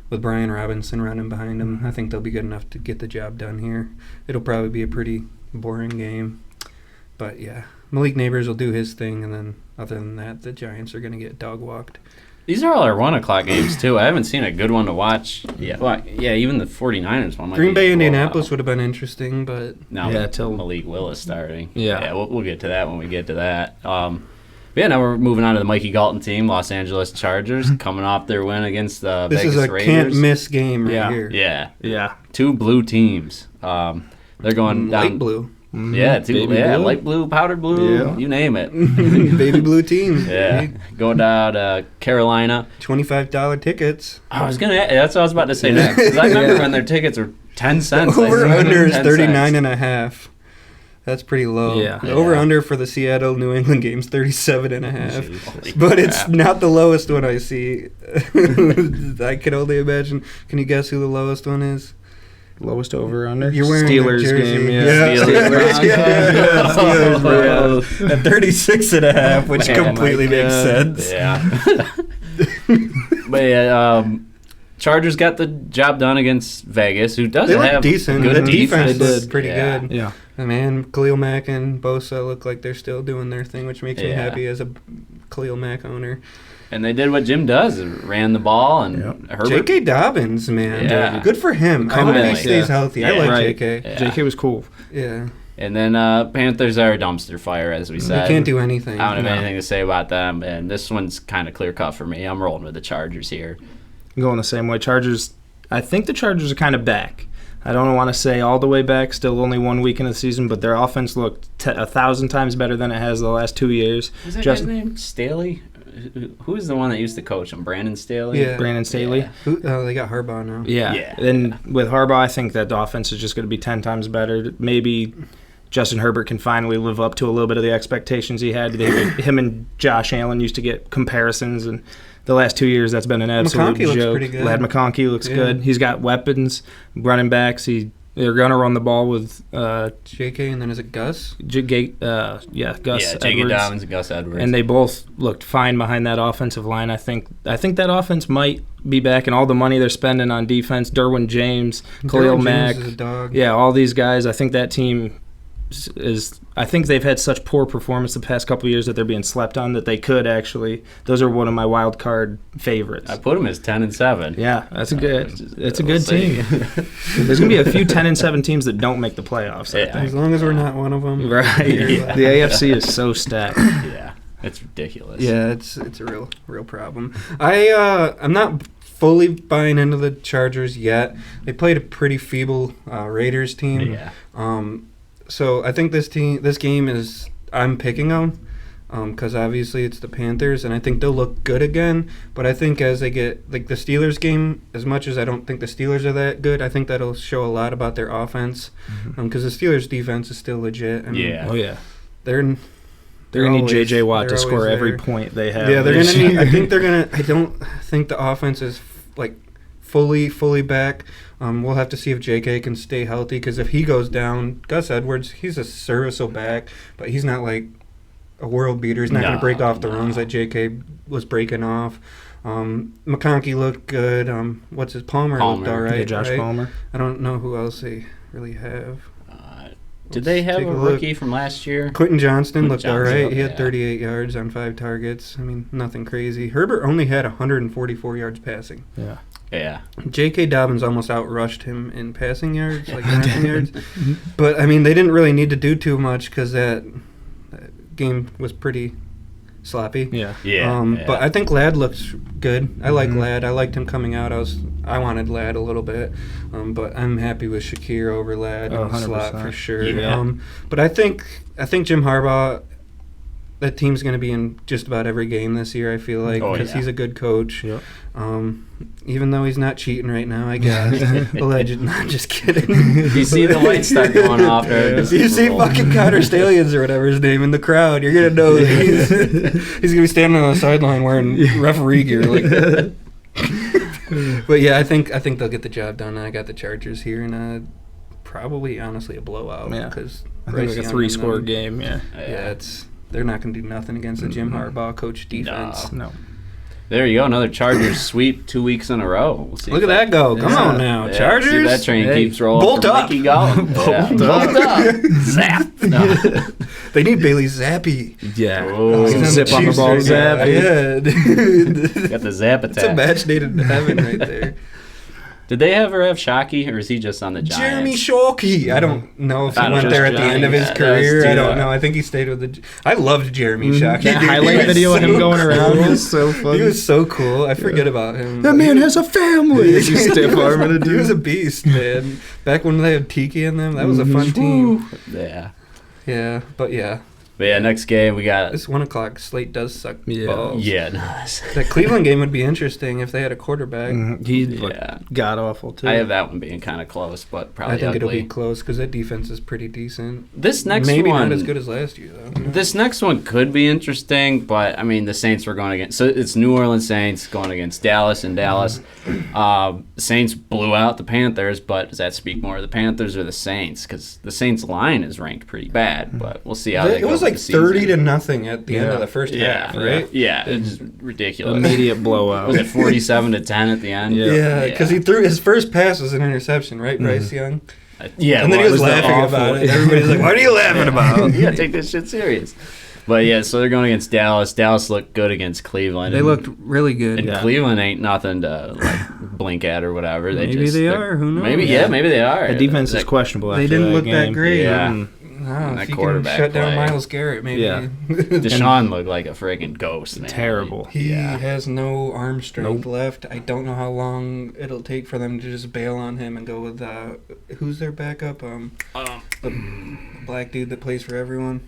with Brian Robinson running behind him, I think they'll be good enough to get the job done here. It'll probably be a pretty boring game. But, yeah, Malik Neighbors will do his thing, and then other than that, the Giants are going to get dog-walked. These are all our 1 o'clock games, too. I haven't seen a good one to watch yet. Well, yeah, even the 49ers one might Green Bay, Indianapolis would have been interesting, but... No, till Malik Willis starting. Yeah, we'll get to that when we get to that. Now we're moving on to the Mikey Galton team, Los Angeles Chargers, coming off their win against the Vegas Raiders. This is a can't-miss game here. Yeah. 2 blue teams. They're going down... Light blue. Mm-hmm. Yeah, light blue, powdered blue, you name it. Baby blue team. Yeah, going down to Carolina. $25 tickets. That's what I was about to say next. Because I remember when their tickets were 10 cents. Over-under is 39.5. That's pretty low. Yeah. The over-under for the Seattle-New England game is 37.5. But it's not the lowest one I see. I can only imagine. Can you guess who the lowest one is? Lowest over/under. You're wearing Steelers the jersey. game, Steelers at 36.5, which completely makes sense. Yeah. But Chargers got the job done against Vegas, who does have decent. Good defense. Is pretty good. Yeah. Man, Khalil Mack and Bosa look like they're still doing their thing, which makes me happy as a Khalil Mack owner. And they did what Jim does, ran the ball, and Herbert. J.K. Dobbins, man. Good for him. I hope he stays healthy. I like J.K. Yeah. J.K. was cool. Yeah. And then Panthers are a dumbster fire, as we said. They can't do anything. I don't have anything to say about them, and this one's kind of clear-cut for me. I'm rolling with the Chargers here. I'm going the same way. Chargers, I think the Chargers are kind of back. I don't want to say all the way back, still only 1 week in the season, but their offense looked 1,000 times better than it has the last 2 years. Is that guy's name Staley? Who's the one that used to coach him? Brandon Staley? Yeah. Brandon Staley. Yeah. They got Harbaugh now. Yeah. And with Harbaugh, I think that the offense is just going to be 10 times better. Maybe Justin Herbert can finally live up to a little bit of the expectations he had. Him and Josh Allen used to get comparisons, and the last 2 years that's been an absolute McConkey joke. Looks pretty good. Lad McConkey looks good. He's got weapons, running backs. They're going to run the ball with J.K. and then is it Gus? Gus Edwards. J.K. Dobbins and Gus Edwards. And they both looked fine behind that offensive line. I think that offense might be back, and all the money they're spending on defense, Derwin James, Khalil Mack. James is a dog. Yeah, all these guys. I think that team I think they've had such poor performance the past couple of years that they're being slept on that they could actually. Those are one of my wild card favorites. I put them as 10-7. Yeah, that's a good team. There's gonna be a few 10-7 teams that don't make the playoffs. I think. As long as we're not one of them. Right. Yeah. The AFC is so stacked. Yeah, it's ridiculous. Yeah, it's a real problem. I'm not fully buying into the Chargers yet. They played a pretty feeble Raiders team. Yeah. So I think this game is I'm picking them because obviously it's the Panthers, and I think they'll look good again. But I think as they get like the Steelers game, as much as I don't think the Steelers are that good, I think that'll show a lot about their offense because the Steelers' defense is still legit. I mean, Oh yeah. They're gonna need J.J. Watt to score every point they have. Yeah, they're gonna need. I don't think the offense is like fully back. We'll have to see if J.K. can stay healthy because if he goes down, Gus Edwards, he's a serviceable back, but he's not like a world beater. He's not going to break off the runs that J.K. was breaking off. McConkey looked good. Palmer looked all right. Yeah, Josh Palmer. I don't know who else they really have. Did they have a rookie from last year? Quentin Johnston looked all right. He had 38 yards on 5 targets. I mean, nothing crazy. Herbert only had 144 yards passing. Yeah. Yeah. J.K. Dobbins almost outrushed him in passing yards, like passing yards. But, I mean, they didn't really need to do too much because that game was pretty sloppy. Yeah. But I think Ladd looks good. I like Ladd. I liked him coming out. I wanted Ladd a little bit. But I'm happy with Shakir over Ladd in the slot for sure. Yeah. But I think Jim Harbaugh, that team's going to be in just about every game this year, I feel like, because he's a good coach. Yep. Even though he's not cheating right now, I guess. Alleged. Not just kidding. You see the lights start going off. If you see fucking Connor Stallions or whatever his name in the crowd, you're going to know that he's going to be standing on the sideline wearing referee gear. Like. But, yeah, I think they'll get the job done. I got the Chargers here, and probably, honestly, a blowout. Yeah. Because like a 3-score game. Yeah. They're not going to do nothing against the Jim Harbaugh coach defense. No. There you go, another Chargers sweep 2 weeks in a row. We'll see Look at that go. Come on now, Chargers. See that train keeps rolling. Bolt up. Bolt up. Zap. No. They need Bailey Zappi. Yeah. Zip on the ball, Zap. Yeah. Got the Zap attack. It's a match made in heaven right there. Did they ever have Shockey, or is he just on the Giants? Jeremy Shockey. I don't know if he went there at the end of his career. I don't know. I think he stayed with the... I loved Jeremy Shockey. That highlight video of him going around was so funny. He was so cool. I forget about him. That man has a family. You stiff arming a dude. He was a beast, man. Back when they had Tiki in them, that was a fun team. Yeah. Yeah, but yeah. But yeah, next game we got... This 1 o'clock slate does suck balls. Yeah, no. That Cleveland game would be interesting if they had a quarterback. He'd god-awful, too. I have that one being kind of close, but probably I think ugly. It'll be close because that defense is pretty decent. This next Maybe one... not as good as last year, though. This next one could be interesting, but, I mean, the Saints were going against... So it's New Orleans Saints going against Dallas in Dallas. Saints blew out the Panthers, but does that speak more of the Panthers or the Saints? Because the Saints line is ranked pretty bad, but we'll see how they go. It was like 30-0 at the end of the first half, right? Yeah, it's ridiculous. Immediate blowout. Was it 47-10 at the end? Yeah, because he threw his first pass was an interception, right, Bryce Young? Yeah, and then he was laughing about it. Everybody's like, "What are you laughing about?" You gotta take this shit serious. But yeah, so they're going against Dallas. Dallas looked good against Cleveland. They looked really good. And Cleveland ain't nothing to blink at or whatever. Maybe they are. Who knows? Maybe they are. The defense is questionable. They didn't look that great. Yeah. If you can shut down Myles Garrett, maybe. Yeah. Deshaun looked like a friggin' ghost, man. Terrible. He has no arm strength left. I don't know how long it'll take for them to just bail on him and go with who's their backup? The black dude that plays for everyone.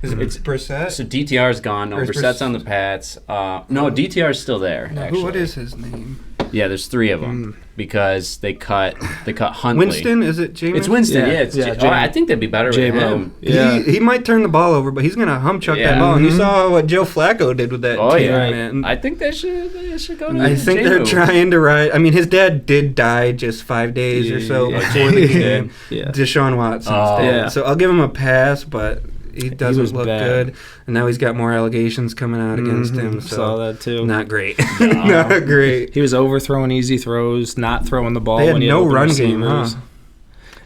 It's Brissett? So DTR's gone. No, Brissett's on the Pats. No, DTR's still there. No, actually. What is his name? Yeah, there's 3 of them because they cut Huntley. Winston? Is it Jameis? It's Winston. I think that'd be better with him. Yeah. He might turn the ball over, but he's gonna hump-chuck that ball. And you saw what Joe Flacco did with that team, man. I think they should go to I think they're trying to ride. I mean, his dad did die just 5 days or so before the game. Deshaun Watson did. So I'll give him a pass, but he doesn't look good, and now he's got more allegations coming out against him. So saw that too. Not great. Not great. He was overthrowing easy throws, not throwing the ball. They had when he no had run receivers. game, huh?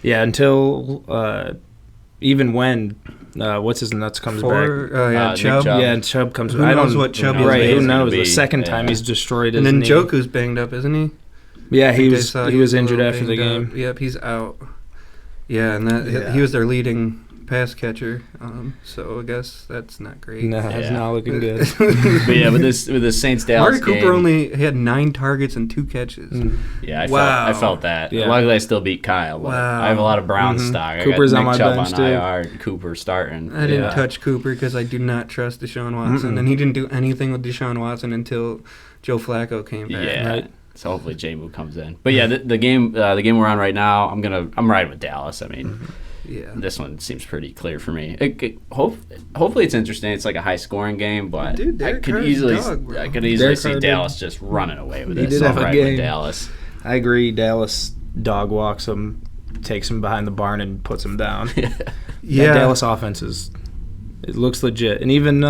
Yeah, until even when what's his nuts comes back. Chubb. Yeah, and Chubb comes back. Who knows what Chubb is? Right, who knows? The second time he's destroyed his knee. And then Njoku's banged up, isn't he? Yeah, he was injured after the game. Yep, he's out. Yeah, and he was their leading pass catcher, so I guess that's not great. No, it's not looking good. But yeah, with the Saints Dallas Amari Cooper only had 9 targets and 2 catches. Yeah, I felt that. Yeah. Luckily, I still beat Kyle. Wow. I have a lot of Brown stock. Cooper's I got on my Chubb bench on too. IR, and Cooper starting. I didn't touch Cooper because I do not trust Deshaun Watson, and he didn't do anything with Deshaun Watson until Joe Flacco came back. Yeah. Right. So hopefully J-Moo comes in. But yeah, the game we're on right now, I'm riding with Dallas. I mean. Yeah, this one seems pretty clear for me. Hopefully it's interesting. It's like a high-scoring game, but I could easily see Dallas just running away with it. So I'm riding with Dallas. I agree. Dallas dog walks him, takes him behind the barn, and puts him down. Yeah, Dallas offense it looks legit, and even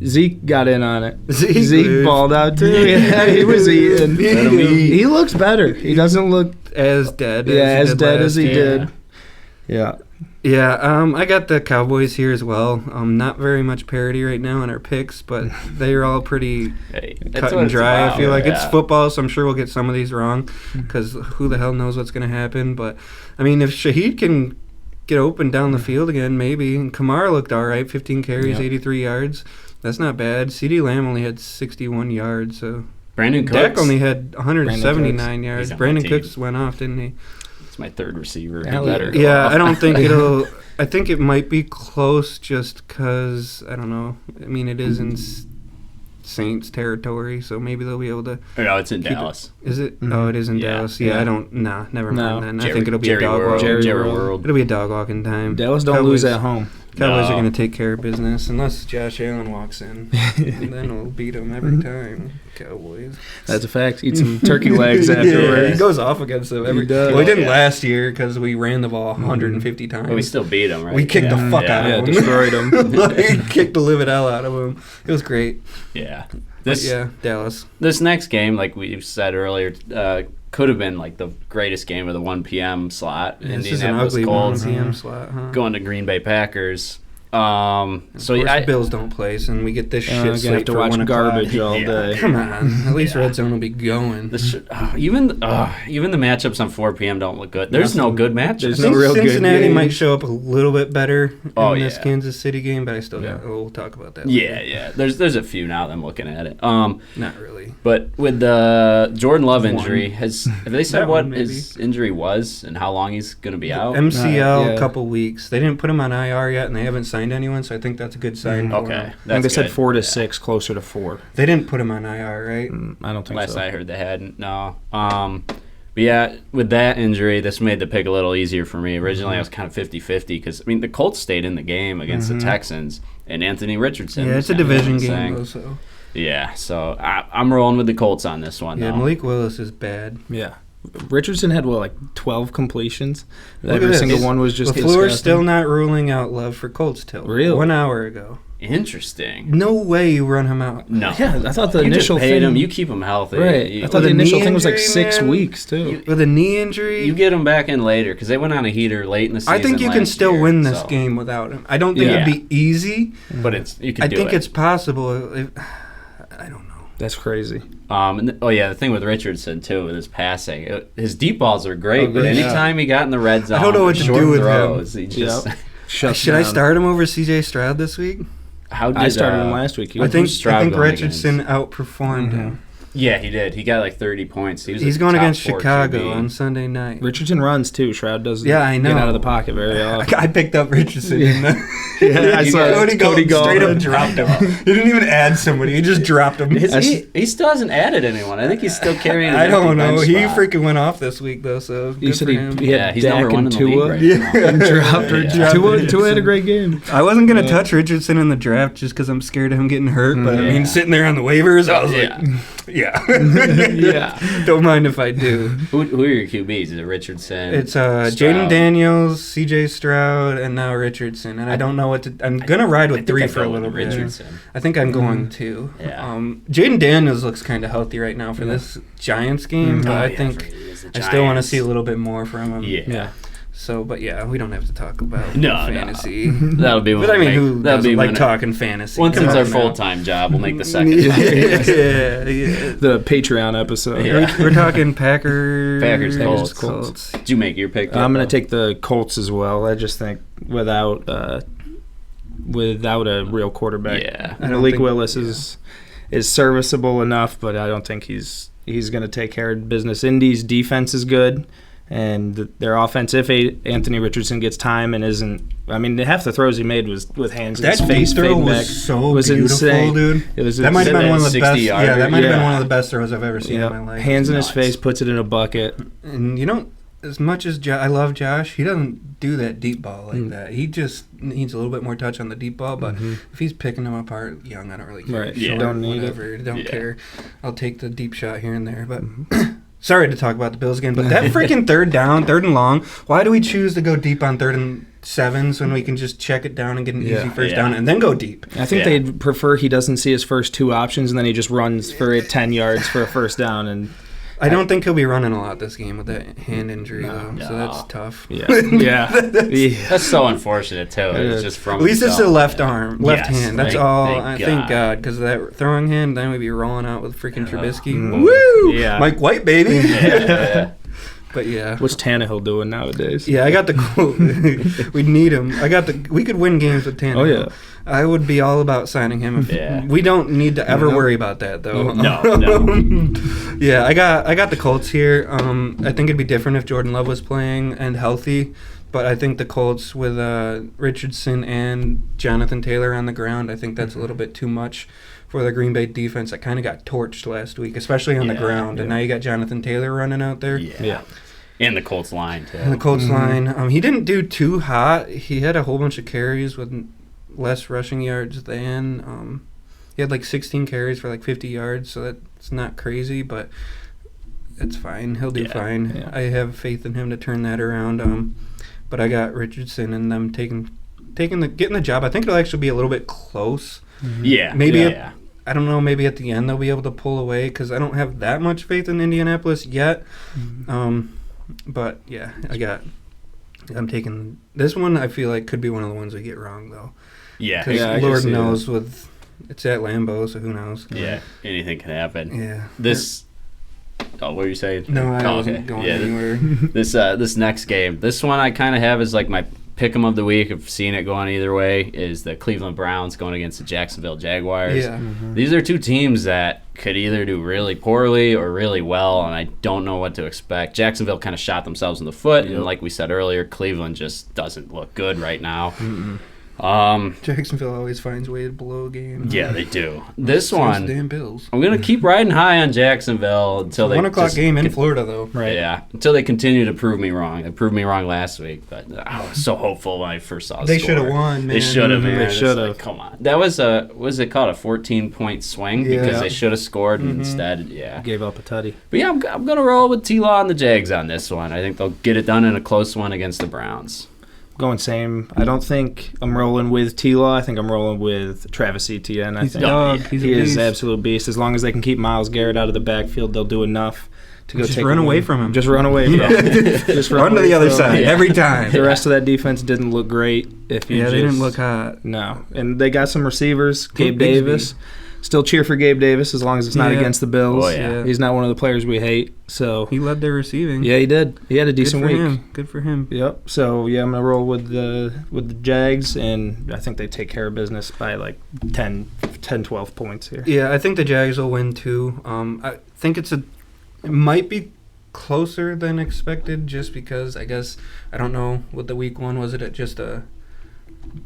Zeke got in on it. Zeke balled out too. Yeah, he was eating. He looks better. He doesn't look as dead. As dead as he did. Yeah. Yeah. I got the Cowboys here as well. Not very much parity right now in our picks, but they are all pretty cut and dry. I feel like it's football, so I'm sure we'll get some of these wrong because who the hell knows what's going to happen. But I mean, if Shaheed can get open down the field again, maybe. And Kamara looked all right. 15 carries, 83 yards. That's not bad. CeeDee Lamb only had 61 yards. So Brandon Cooks. Dak only had 179 yards. Brandon Cooks went off, didn't he? It's my third receiver. Yeah, I don't think it'll. I think it might be close just because, I don't know. I mean, it is in Saints territory, so maybe they'll be able to. No, it's in Dallas. Is it? Mm-hmm. Oh, it is in Dallas. Yeah, I don't. Never mind then. I think it'll be a dog walk. Jerry World. It'll be a dog walk in time. Dallas don't lose at home. Cowboys are going to take care of business unless Josh Allen walks in. And then we'll beat them every time. Cowboys. That's a fact. Eat some turkey legs afterwards. He goes off against them every time. Well, he didn't last year because we ran the ball 150 times. But we still beat them, right? We kicked the fuck out of them. Destroyed them. Like, kicked the livid hell out of them. It was great. Yeah. Dallas. This next game, like we said earlier, could have been like the greatest game of the 1 p.m. slot. This is an ugly 1 p.m. slot, huh? Going to Green Bay Packers. The Bills don't play, and we get this shit slate to for watch 1 garbage all day. Come on, at least Red Zone will be going. Even the matchups on 4 p.m. don't look good. There's no good matchups. There's no real Cincinnati good might show up a little bit better in this Kansas City game, but I still we'll talk about that. Yeah. There's a few now that I'm looking at it. Not really. But with the Jordan Love injury, have they said what his injury was and how long he's going to be out? MCL, a couple weeks. They didn't put him on IR yet, and they haven't signed anyone, so I think that's a good sign. Okay, I think they said 4 to 6, closer to 4. They didn't put him on IR, right? I don't think Last so. I heard they hadn't. No. But yeah, with that injury, this made the pick a little easier for me. Originally, I was kind of 50-50 because, the Colts stayed in the game against the Texans and Anthony Richardson. Yeah, it's a division game, though, so. Yeah, so I'm rolling with the Colts on this one. Yeah, though. Malik Willis is bad. Yeah. Richardson had 12 completions. Every single one was just LaFleur's still not ruling out Love for Colts till really 1 hour ago. Interesting. No way you run him out. No. Yeah, I thought the you initial just paid thing. Him, you keep him healthy. Right. I thought the initial thing was like 6 weeks too. With a knee injury, you get him back in later because they went on a heater late in the season. I think you can still win this game without him. I don't think it'd be easy, but you can. I think it's possible. I don't know. That's crazy. The thing with Richardson too with his passing, his deep balls are great, but anytime he got in the red zone, I don't know what to do with throws, him. He just should I start him over C.J. Stroud this week? I started him last week. I think Richardson outperformed him. Yeah, he did. He got like 30 points. He's going against Chicago on Sunday night. Richardson runs too. Shroud doesn't get out of the pocket very often. I picked up Richardson. I saw Cody straight up dropped him. He didn't even add somebody. He just dropped him. He still hasn't added anyone. I think he's still carrying. I don't know. He freaking went off this week though. So you said he had he's Dak number 1 in the Tua, league right now. And dropped Tua had a great game. I wasn't gonna touch Richardson in the draft just because I'm scared of him getting hurt. But sitting there on the waivers, I was like, yeah. Don't mind if I do. Who are your QBs? Is it Richardson? It's Jaden Daniels, C.J. Stroud, and now Richardson. And I don't know what to. I'm gonna ride with 3 for a little bit. Richardson. I think I'm going 2. Yeah. Jaden Daniels looks kind of healthy right now for this Giants game, but I think I still want to see a little bit more from him. Yeah. So, but we don't have to talk about fantasy. No. That'll be when who doesn't like talking fantasy? Once it's our full-time job, we'll make the second. The Patreon episode. Yeah. We're talking Packers, Colts. Did you make your pick? I'm going to take the Colts as well. I just think without a real quarterback, Malik Willis is serviceable enough, but I don't think he's going to take care of business. Indy's defense is good. And their offense, if Anthony Richardson gets time and isn't, half the throws he made was with hands in his face. That throw was so beautiful, insane. dude. That might have been one of the best. Yeah, that might have been one of the best throws I've ever seen in my life. Hands in his face, puts it in a bucket. And as much as I love Josh, he doesn't do that deep ball like that. He just needs a little bit more touch on the deep ball. But if he's picking them apart young, I don't really care. Right. Yeah. Don't need it. Don't care. I'll take the deep shot here and there, but. Sorry to talk about the Bills again, but that freaking third and long, why do we choose to go deep on 3rd and 7s when we can just check it down and get an easy first down and then go deep? I think they'd prefer he doesn't see his first 2 options and then he just runs for 10 yards for a first down. And I don't think he'll be running a lot this game with that hand injury, though, so that's tough. Yeah. That's so unfortunate, too. It's just from at least it's the left hand. That's all. Thank God, because that throwing hand, then we'd be rolling out with freaking Trubisky. Woo! Yeah. Mike White, baby. Yeah. But yeah. What's Tannehill doing nowadays? Yeah, I got the quote. We'd need him. We could win games with Tannehill. Oh, yeah. I would be all about signing him. We don't need to ever worry about that, though. No. Yeah, I got the Colts here. I think it'd be different if Jordan Love was playing and healthy. But I think the Colts with Richardson and Jonathan Taylor on the ground, I think that's a little bit too much for the Green Bay defense that kind of got torched last week, especially on the ground. And now you got Jonathan Taylor running out there. Yeah. And the Colts line, too. And the Colts line. He didn't do too hot. He had a whole bunch of carries with less rushing yards than he had like 16 carries for like 50 yards, so that's not crazy, but it's fine. He'll do fine. Yeah. I have faith in him to turn that around. But I got Richardson and them getting the job. I think it'll actually be a little bit close. Mm-hmm. Yeah. Maybe I don't know. Maybe at the end they'll be able to pull away because I don't have that much faith in Indianapolis yet. Mm-hmm. But yeah, I'm taking this one. I feel like could be one of the ones we get wrong though. Yeah. Because Lord knows it's at Lambeau, so who knows? Yeah. Anything can happen. Yeah. What were you saying? No, I wasn't going anywhere. This next game, this one I kind of have as like my pick'em of the week. I've seen it going either way. Is the Cleveland Browns going against the Jacksonville Jaguars? Yeah. Mm-hmm. These are two teams that could either do really poorly or really well, and I don't know what to expect. Jacksonville kind of shot themselves in the foot, and like we said earlier, Cleveland just doesn't look good right now. Mm-mm. Jacksonville always finds a way to blow a game. Yeah, they do. This one, damn Bills. I'm gonna keep riding high on Jacksonville until they 1 o'clock game in Florida, though. Right? Yeah, until they continue to prove me wrong. They proved me wrong last week, but I was so hopeful when I first saw. They should have won. Man. They should have. Mm-hmm. They should have. Like, come on, that was it called a 14-point swing because they should have scored and instead, gave up a tutty. But yeah, I'm gonna roll with T-Law and the Jags on this one. I think they'll get it done in a close one against the Browns. Going same. I don't think I'm rolling with T-Law. I think I'm rolling with Travis Etienne. He's a dog. He is an absolute beast. As long as they can keep Myles Garrett out of the backfield, they'll do enough to go just run away from him. Just run away from him. Just run to the other side every time. The rest of that defense didn't look great. They didn't look hot. No. And they got some receivers. Gabe Davis. Still cheer for Gabe Davis as long as it's not against the Bills. Oh, yeah. He's not one of the players we hate. So he led their receiving. Yeah, he did. He had a decent week. Good for him. Yep. So yeah, I'm gonna roll with the Jags, and I think they take care of business by like 10, 12 points here. Yeah, I think the Jags will win too. I think it might be closer than expected, just because I guess I don't know what the week one was. It just a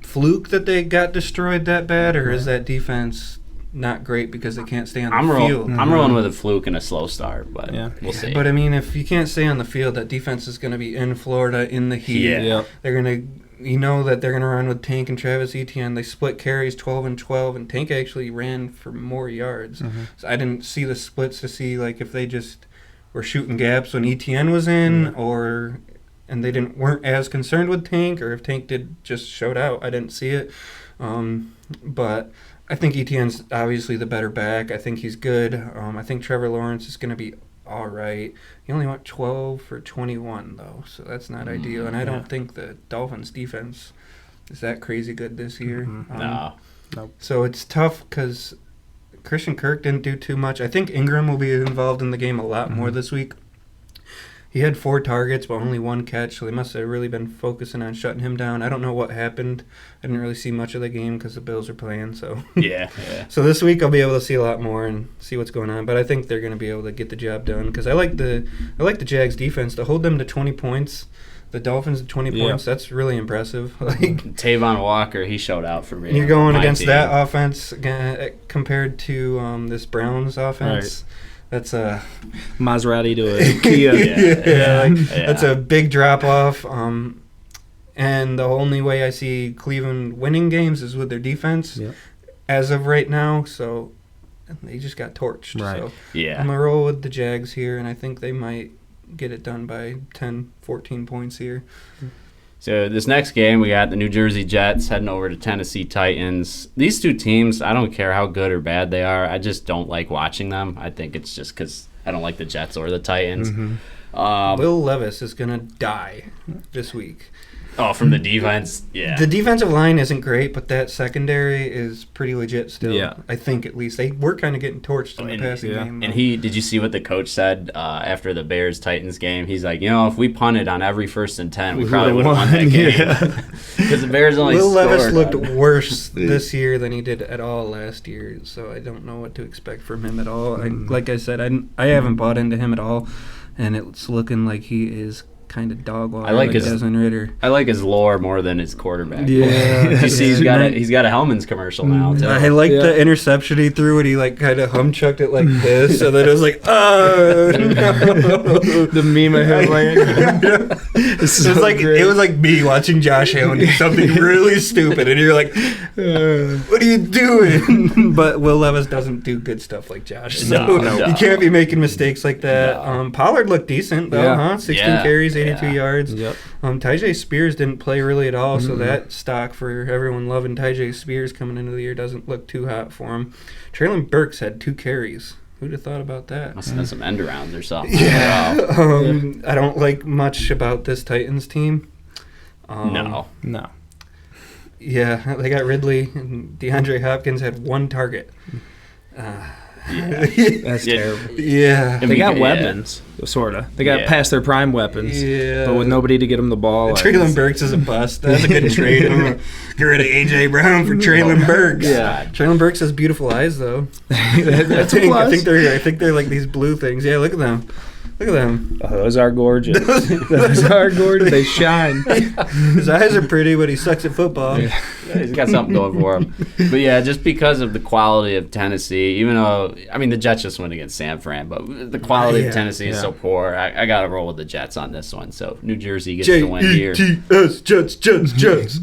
fluke that they got destroyed that bad, or is that defense not great because they can't stay on the field? I'm rolling with a fluke and a slow start, but we'll see. But I mean, if you can't stay on the field, that defense is going to be in Florida in the heat. Yeah. They're going to, that they're going to run with Tank and Travis Etienne. They split carries 12 and 12, and Tank actually ran for more yards. Mm-hmm. So I didn't see the splits to see like if they just were shooting gaps when Etienne was in, and they weren't as concerned with Tank, or if Tank just showed out. I didn't see it, but I think Etienne's obviously the better back. I think he's good. I think Trevor Lawrence is going to be all right. He only went 12 for 21, though, so that's not ideal. And I don't think the Dolphins' defense is that crazy good this year. No. So it's tough because Christian Kirk didn't do too much. I think Ingram will be involved in the game a lot more this week. He had 4 targets, but only 1 catch, so they must have really been focusing on shutting him down. I don't know what happened. I didn't really see much of the game because the Bills are playing. So yeah. So this week I'll be able to see a lot more and see what's going on. But I think they're going to be able to get the job done because I like the Jags defense to hold them to 20 points. The Dolphins at 20 points, that's really impressive. Like Tavon Walker, he showed out for me. You're going against that offense compared to this Browns offense. Right. That's a Maserati to a Kia. That's a big drop off. And the only way I see Cleveland winning games is with their defense as of right now. So they just got torched. Right. So yeah. I'm going to roll with the Jags here, and I think they might get it done by 10, 14 points here. So this next game, we got the New Jersey Jets heading over to Tennessee Titans. These two teams, I don't care how good or bad they are. I just don't like watching them. I think it's just because I don't like the Jets or the Titans. Mm-hmm. Will Levis is going to die this week. Oh, from the defense? Yeah. The defensive line isn't great, but that secondary is pretty legit still. Yeah. I think at least. They were kind of getting torched in the passing game. And did you see what the coach said after the Bears-Titans game? He's like, if we punted on every 1st and 10, we probably would have won that game. Because the Bears only Will scored. Levis looked worse this year than he did at all last year, so I don't know what to expect from him at all. Like I said, I haven't bought into him at all, and it's looking like he is kind of dog water. I like his Desmond Ritter. I like his lore more than his quarterback. Yeah, you see, he's got a Hellman's commercial now. Too. I like the interception he threw when he like kind of humchucked it like this, and then it was like, oh no. The meme of him like it was like me watching Josh Allen do something really stupid, and you're like, what are you doing? But Will Levis doesn't do good stuff like Josh, so you can't be making mistakes like that. No. Pollard looked decent though, huh? 16 carries, 82 yards. Yep. Tyjae Spears didn't play really at all, so that stock for everyone loving Tyjae Spears coming into the year doesn't look too hot for him. Traylon Burks had 2 carries. Who'd have thought about that? Must have been some end arounds or something. Yeah. I don't like much about this Titans team. No. Yeah, they got Ridley, and DeAndre Hopkins had 1 target. That's terrible. Yeah. They got weapons, sort of. They got past their prime weapons, but with nobody to get them the ball. Traylon Burks is a bust. That's a good trade. I'm gonna get rid of A.J. Brown for Traylon Burks. Yeah. Traylon Burks has beautiful eyes, though. That's a plus. I think they're like these blue things. Yeah, look at them. Look at them. Oh, those are gorgeous. Those are gorgeous. They shine. His eyes are pretty, but he sucks at football. Yeah, he's got something going for him. But yeah, just because of the quality of Tennessee, even though, I mean, the Jets just went against San Fran, but the quality of Tennessee is so poor, I got to roll with the Jets on this one. So New Jersey gets the win here. J-E-T-S, Jets.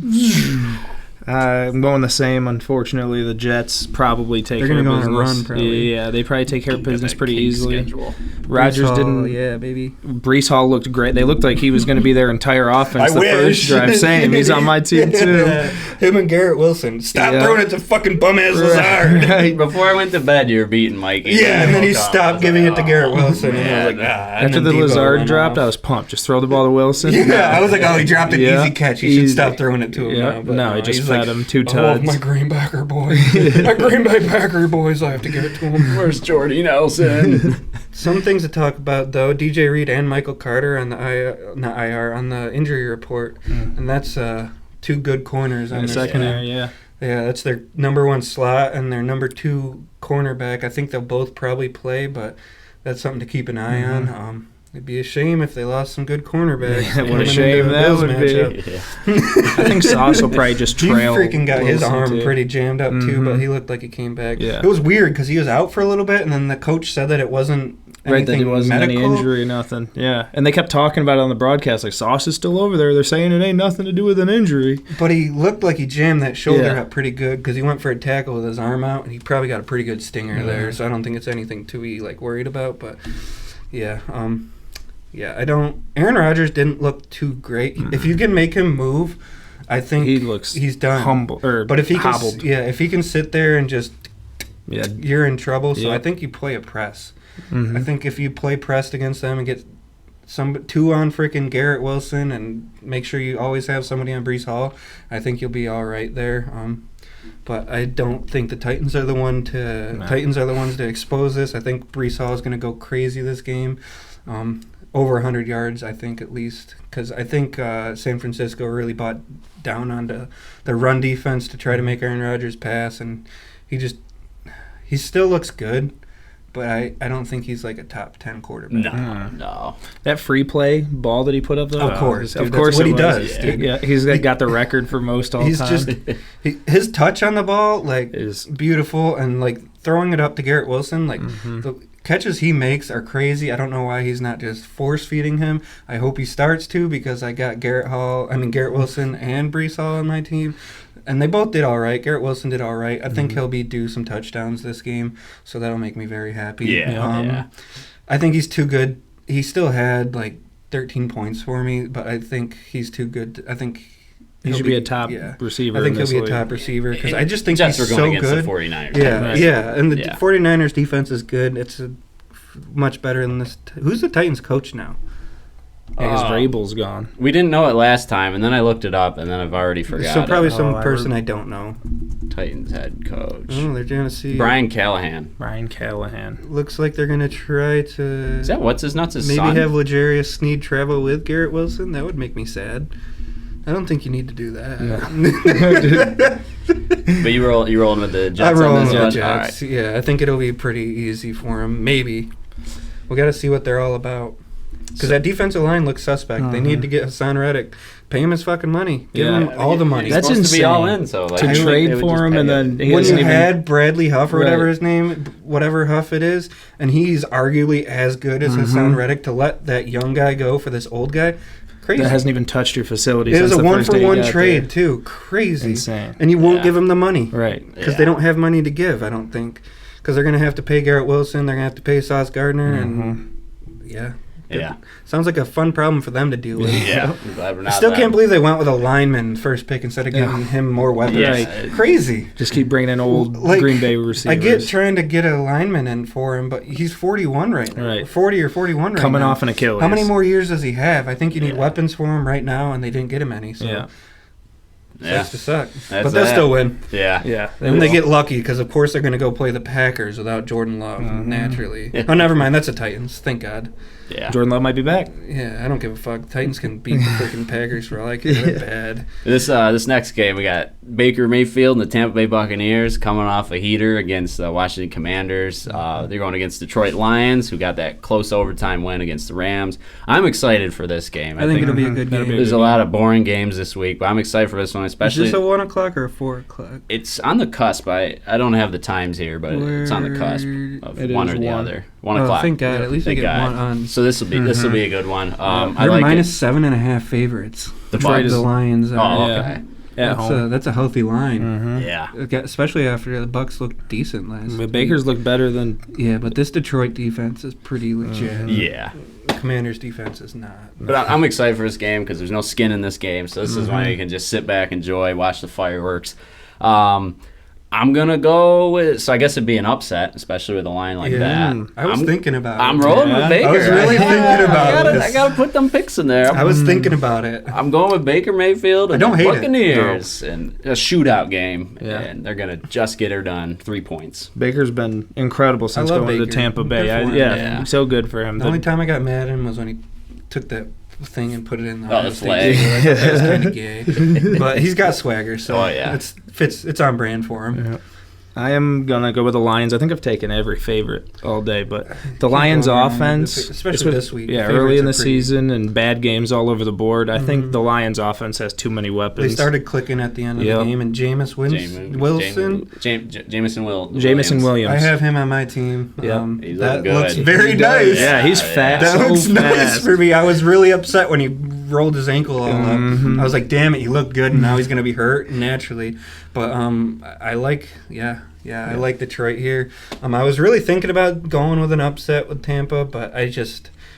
I'm going the same. Unfortunately, the Jets probably take care of business. They're going to go on a run, probably. Yeah, they probably take care of business pretty easily. Schedule. Rodgers didn't. Yeah, baby. Brees Hall looked great. They looked like he was going to be their entire offense first drive. Same. He's on my team, too. Him and Garrett Wilson. Stop throwing it to fucking bum-ass Lazard. Right. Before I went to bed, you were beating Mikey. Yeah, and then he stopped giving it to Garrett Wilson. And I was like, after the Lazard dropped, I was pumped. Just throw the ball to Wilson. Yeah, I was like, oh, he dropped an easy catch. He should stop throwing it to him now. But no, he just fed him 2 times. My Green Packer boy. My Green Bay Packer boys, I have to give it to him. Where's Jordy Nelson? Some things to talk about, though. DJ Reed and Michael Carter on the on the injury report. And that's 2 good corners on the secondary, Yeah, that's their number 1 slot and their number 2 cornerback. I think they'll both probably play, but that's something to keep an eye on. It'd be a shame if they lost some good cornerbacks. What a shame that would be. Yeah. I think Sauce will probably just trail. He freaking got his arm pretty jammed up, too, but he looked like he came back. Yeah. It was weird because he was out for a little bit, and then the coach said that it wasn't right, that it wasn't medical. Any injury, nothing. Yeah, and they kept talking about it on the broadcast, like, Sauce is still over there. They're saying it ain't nothing to do with an injury. But he looked like he jammed that shoulder up pretty good because he went for a tackle with his arm out, and he probably got a pretty good stinger there, so I don't think it's anything to be, like, worried about, but, yeah, I don't. Aaron Rodgers didn't look too great. If you can make him move, I think he's done. Humble, but if he hobbled. if he can sit there and just, you're in trouble. So I think you play a press. I think if you play pressed against them and get 2 on freaking Garrett Wilson and make sure you always have somebody on Brees Hall, I think you'll be all right there. But I don't think the Titans are the ones to expose this. I think Brees Hall is going to go crazy this game. Over 100 yards, I think, at least. Because I think San Francisco really bought down onto the run defense to try to make Aaron Rodgers pass. And he still looks good, but I don't think he's like a top 10 quarterback. No. That free play ball that he put up, though? Of course. Of course what he does. Dude. Yeah, he's got the record for most all time. His touch on the ball, is beautiful. And, throwing it up to Garrett Wilson, the catches he makes are crazy. I don't know why he's not just force-feeding him. I hope he starts to because I got Garrett Wilson and Brees Hall on my team. And they both did all right. Garrett Wilson did all right. I think he'll be due some touchdowns this game, so that'll make me very happy. Yeah. I think he's too good. He still had, 13 points for me, but I think he's too good. I think he should be a top receiver. I think he'll be a top receiver because I just think Jets he's are going so against good. The 49ers. Yeah, and the 49ers defense is good. It's much better than this. Who's the Titans coach now? Because Vrabel's gone. We didn't know it last time, and then I looked it up, and then I've already forgot. So probably some person I don't know. Titans head coach. Oh, they're going to see Brian Callahan. Looks like they're going to try to. Is that what's his nuts? His maybe son? Have L'Jarius Sneed travel with Garrett Wilson. That would make me sad. I don't think you need to do that. No. But you rolling with the Jets. I'm rolling with the Jets. Right. Yeah, I think it'll be pretty easy for him. Maybe. We got to see what they're all about. Because that defensive line looks suspect. They need to get Hassan Reddick. Pay him his fucking money. Give him all the money. That's insane. To be all in. So to trade for him, and then when you had Bradley Huff or whatever his name, whatever Huff it is, and he's arguably as good as Hassan Reddick, to let that young guy go for this old guy. Crazy. That hasn't even touched your facility. It was a 1-for-1 trade too. Crazy. Insane. And you won't give him the money, right? Because they don't have money to give. I don't think, because they're gonna have to pay Garrett Wilson. They're gonna have to pay Sauce Gardner, and sounds like a fun problem for them to deal with. I still can't believe they went with a lineman first pick instead of giving him more weapons. Crazy. Just keep bringing in old Green Bay receivers. I get trying to get a lineman in for him, but he's 41 right now. Right. 40 or 41 right Coming now. off an Achilles. How many more years does he have? I think you need weapons for him right now, and they didn't get him any. So. Sucks to suck. But they'll still win. Yeah. And they get lucky because, of course, they're going to go play the Packers without Jordan Love, naturally. Oh, never mind. That's the Titans. Thank God. Yeah. Jordan Love might be back. Yeah, I don't give a fuck. Titans can beat the freaking Packers for all I care. They're bad. This next game, we got Baker Mayfield and the Tampa Bay Buccaneers coming off a heater against the Washington Commanders. They're going against Detroit Lions, who got that close overtime win against the Rams. I'm excited for this game. I think it'll be a good game. There's a lot of boring games this week, but I'm excited for this one, especially. Is this a 1 o'clock or a 4 o'clock? It's on the cusp. I don't have the times here, but it's on the cusp of one or the other. 1 o'clock. Thank God. At least I get one on. So this will be a good one. They're like minus 7.5 favorites. The Lions. Okay. That's a healthy line. Yeah. Especially after the Bucs looked decent last week. Bakers look better than... Yeah, but this Detroit defense is pretty legit. Yeah. Commanders defense is not. But I'm excited for this game because there's no skin in this game. So this is when you can just sit back, enjoy, watch the fireworks. I'm going to go with, so I guess it'd be an upset, especially with a line like that. I was thinking about it. I'm rolling with Baker. I was really thinking about it. I got to put them picks in there. I was thinking about it. I'm going with Baker Mayfield and the Buccaneers and a shootout game. Yeah. And they're going to just get her done. 3 points. Baker's been incredible since going to Tampa Bay. So good for him. The only time I got mad at him was when he took that thing and put it in the flag. That was kind of gay. But he's got swagger, so it's on brand for him. Yeah. I am going to go with the Lions. I think I've taken every favorite all day, but the Lions offense, especially this week. Yeah, early in the season and bad games all over the board. I think the Lions offense has too many weapons. They started clicking at the end of the game, and Jameson Williams. I have him on my team. That looks very nice. Yeah, he's fast. That looks nice for me. I was really upset when he rolled his ankle all up. I was like, damn it, he looked good, and now he's going to be hurt naturally. But I like Detroit here. I was really thinking about going with an upset with Tampa, but I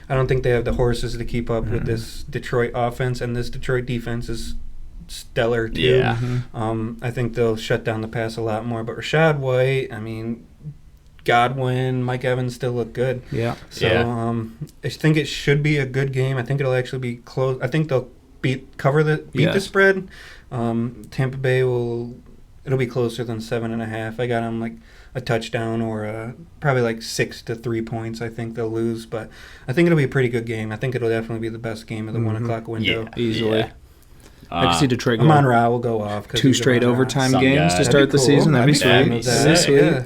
don't think they have the horses to keep up with this Detroit offense, and this Detroit defense is stellar too. Yeah. I think they'll shut down the pass a lot more. But Rashad White, Godwin, Mike Evans still look good. Yeah. So I think it should be a good game. I think it'll actually be close. I think they'll beat the spread. Tampa Bay it'll be closer than 7.5. I got them like a touchdown or probably like 6 to 3 points. I think they'll lose, but I think it'll be a pretty good game. I think it'll definitely be the best game of the 1 o'clock window. Yeah, easily. Yeah. I can see Detroit going. Amon-Ra will go off. 2 straight overtime games to start the season. That'd be sweet.